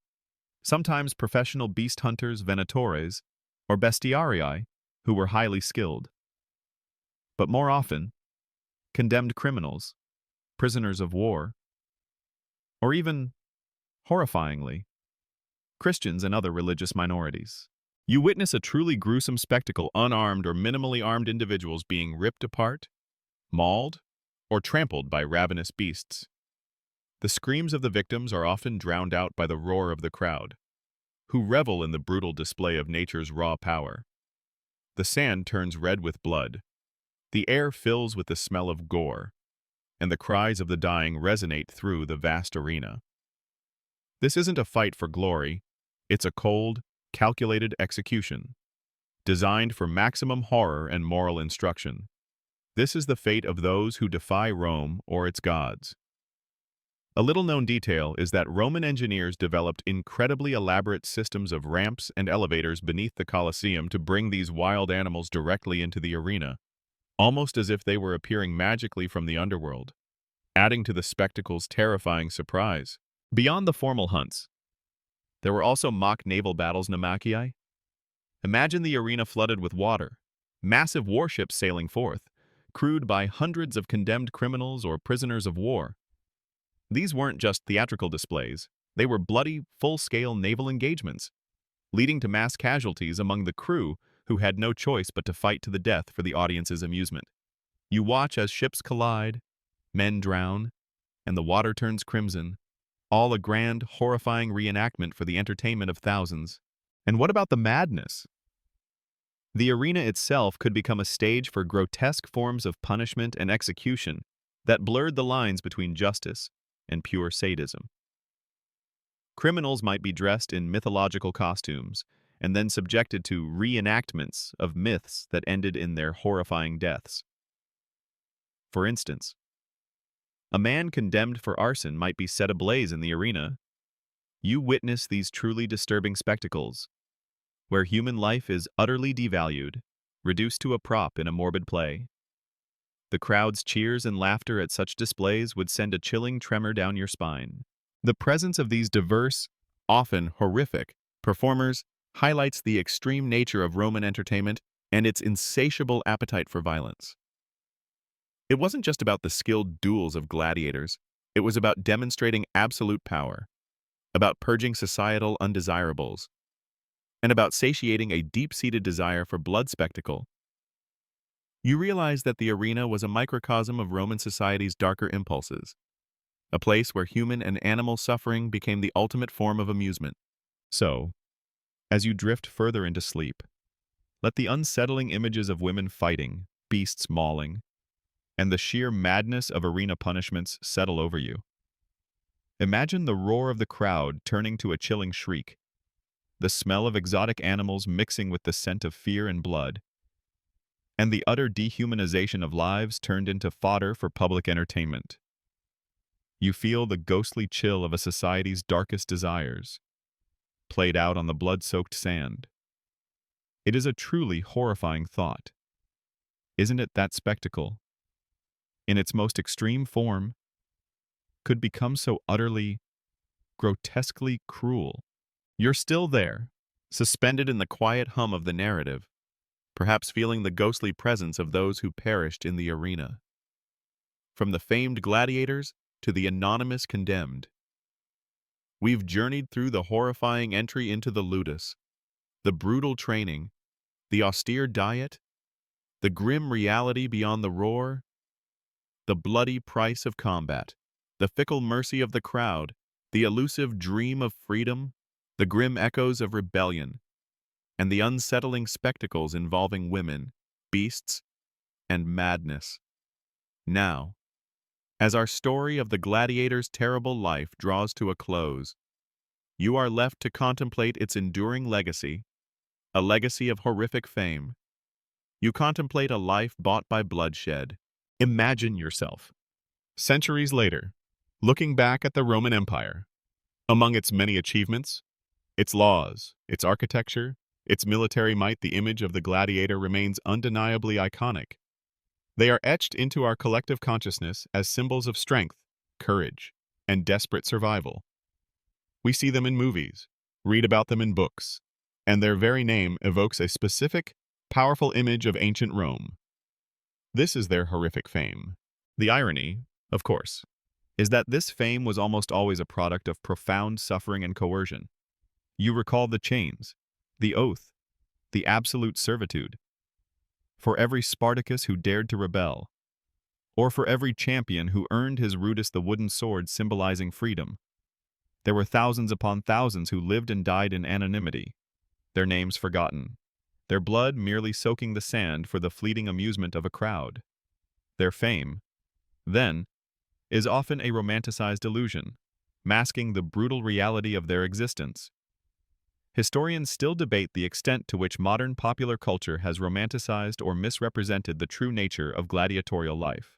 S1: Sometimes professional beast hunters, venatores, or bestiarii, who were highly skilled. But more often, condemned criminals, prisoners of war, or even, horrifyingly, Christians and other religious minorities. You witness a truly gruesome spectacle: unarmed or minimally armed individuals being ripped apart, mauled, or trampled by ravenous beasts. The screams of the victims are often drowned out by the roar of the crowd, who revel in the brutal display of nature's raw power. The sand turns red with blood, the air fills with the smell of gore, and the cries of the dying resonate through the vast arena. This isn't a fight for glory, it's a cold, calculated execution, designed for maximum horror and moral instruction. This is the fate of those who defy Rome or its gods. A little-known detail is that Roman engineers developed incredibly elaborate systems of ramps and elevators beneath the Colosseum to bring these wild animals directly into the arena, almost as if they were appearing magically from the underworld, adding to the spectacle's terrifying surprise. Beyond the formal hunts, there were also mock naval battles, naumachii. Imagine the arena flooded with water, massive warships sailing forth, crewed by hundreds of condemned criminals or prisoners of war. These weren't just theatrical displays, they were bloody, full-scale naval engagements, leading to mass casualties among the crew who had no choice but to fight to the death for the audience's amusement. You watch as ships collide, men drown, and the water turns crimson, all a grand, horrifying reenactment for the entertainment of thousands. And what about the madness? The arena itself could become a stage for grotesque forms of punishment and execution that blurred the lines between justice and pure sadism. Criminals might be dressed in mythological costumes and then subjected to reenactments of myths that ended in their horrifying deaths. For instance, a man condemned for arson might be set ablaze in the arena. You witness these truly disturbing spectacles, where human life is utterly devalued, reduced to a prop in a morbid play. The crowd's cheers and laughter at such displays would send a chilling tremor down your spine. The presence of these diverse, often horrific, performers highlights the extreme nature of Roman entertainment and its insatiable appetite for violence. It wasn't just about the skilled duels of gladiators, it was about demonstrating absolute power, about purging societal undesirables, and about satiating a deep-seated desire for blood spectacle. You realize that the arena was a microcosm of Roman society's darker impulses, a place where human and animal suffering became the ultimate form of amusement. So, as you drift further into sleep, let the unsettling images of women fighting, beasts mauling, and the sheer madness of arena punishments settle over you. Imagine the roar of the crowd turning to a chilling shriek, the smell of exotic animals mixing with the scent of fear and blood, and the utter dehumanization of lives turned into fodder for public entertainment. You feel the ghostly chill of a society's darkest desires, played out on the blood-soaked sand. It is a truly horrifying thought. Isn't it that spectacle, in its most extreme form, could become so utterly, grotesquely cruel? You're still there, suspended in the quiet hum of the narrative, perhaps feeling the ghostly presence of those who perished in the arena. From the famed gladiators to the anonymous condemned, we've journeyed through the horrifying entry into the ludus, the brutal training, the austere diet, the grim reality beyond the roar, the bloody price of combat, the fickle mercy of the crowd, the elusive dream of freedom, the grim echoes of rebellion, and the unsettling spectacles involving women, beasts, and madness. Now, as our story of the gladiator's terrible life draws to a close, you are left to contemplate its enduring legacy, a legacy of horrific fame. You contemplate a life bought by bloodshed. Imagine yourself, centuries later, looking back at the Roman Empire. Among its many achievements, its laws, its architecture, its military might, the image of the gladiator remains undeniably iconic. They are etched into our collective consciousness as symbols of strength, courage, and desperate survival. We see them in movies, read about them in books, and their very name evokes a specific, powerful image of ancient Rome. This is their horrific fame. The irony, of course, is that this fame was almost always a product of profound suffering and coercion. You recall the chains, the oath, the absolute servitude. For every Spartacus who dared to rebel, or for every champion who earned his rudis the wooden sword symbolizing freedom, there were thousands upon thousands who lived and died in anonymity, their names forgotten, their blood merely soaking the sand for the fleeting amusement of a crowd. Their fame, then, is often a romanticized illusion, masking the brutal reality of their existence. Historians still debate the extent to which modern popular culture has romanticized or misrepresented the true nature of gladiatorial life.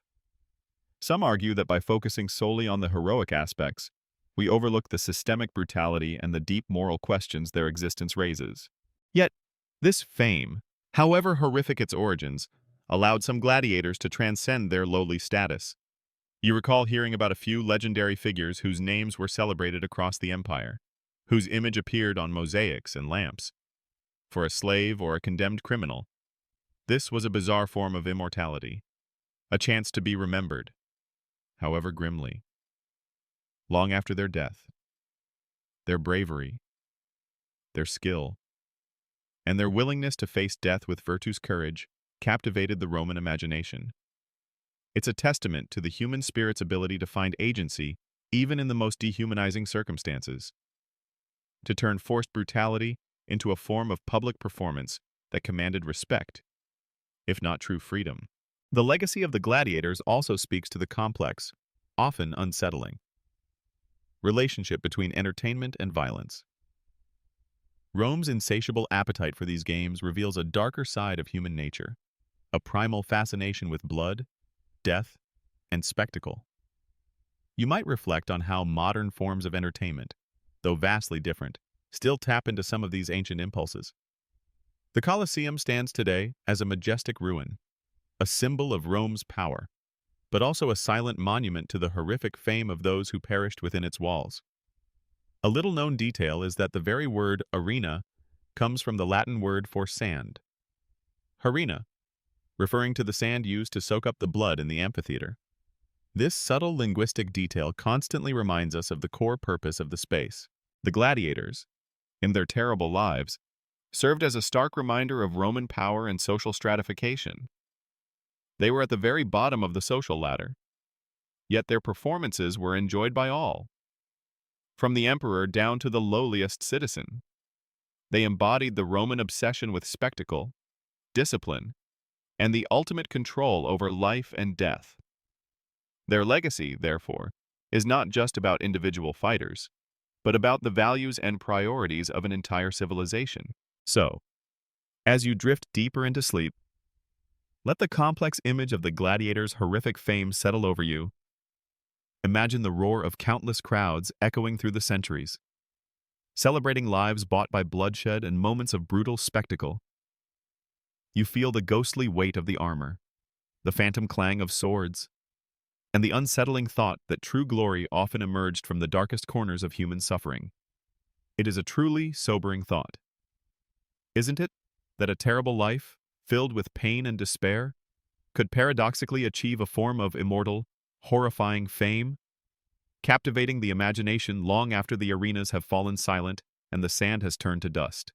S1: Some argue that by focusing solely on the heroic aspects, we overlook the systemic brutality and the deep moral questions their existence raises. Yet, this fame, however horrific its origins, allowed some gladiators to transcend their lowly status. You recall hearing about a few legendary figures whose names were celebrated across the empire, whose image appeared on mosaics and lamps. For a slave or a condemned criminal, this was a bizarre form of immortality, a chance to be remembered, however grimly. Long after their death, their bravery, their skill, and their willingness to face death with virtuous courage captivated the Roman imagination. It's a testament to the human spirit's ability to find agency even in the most dehumanizing circumstances, to turn forced brutality into a form of public performance that commanded respect, if not true freedom. The legacy of the gladiators also speaks to the complex, often unsettling, relationship between entertainment and violence. Rome's insatiable appetite for these games reveals a darker side of human nature, a primal fascination with blood, death, and spectacle. You might reflect on how modern forms of entertainment, though vastly different, still tap into some of these ancient impulses. The Colosseum stands today as a majestic ruin, a symbol of Rome's power, but also a silent monument to the horrific fame of those who perished within its walls. A little-known detail is that the very word arena comes from the Latin word for sand. Harina, referring to the sand used to soak up the blood in the amphitheater. This subtle linguistic detail constantly reminds us of the core purpose of the space. The gladiators, in their terrible lives, served as a stark reminder of Roman power and social stratification. They were at the very bottom of the social ladder, yet their performances were enjoyed by all, from the emperor down to the lowliest citizen. They embodied the Roman obsession with spectacle, discipline, and the ultimate control over life and death. Their legacy, therefore, is not just about individual fighters, but about the values and priorities of an entire civilization. So, as you drift deeper into sleep, Let the complex image of the gladiator's horrific fame settle over you. Imagine the roar of countless crowds echoing through the centuries, celebrating lives bought by bloodshed and moments of brutal spectacle. You feel the ghostly weight of the armor, the phantom clang of swords, and the unsettling thought that true glory often emerged from the darkest corners of human suffering. It is a truly sobering thought. Isn't it, that a terrible life, filled with pain and despair, could paradoxically achieve a form of immortal, horrifying fame, captivating the imagination long after the arenas have fallen silent and the sand has turned to dust?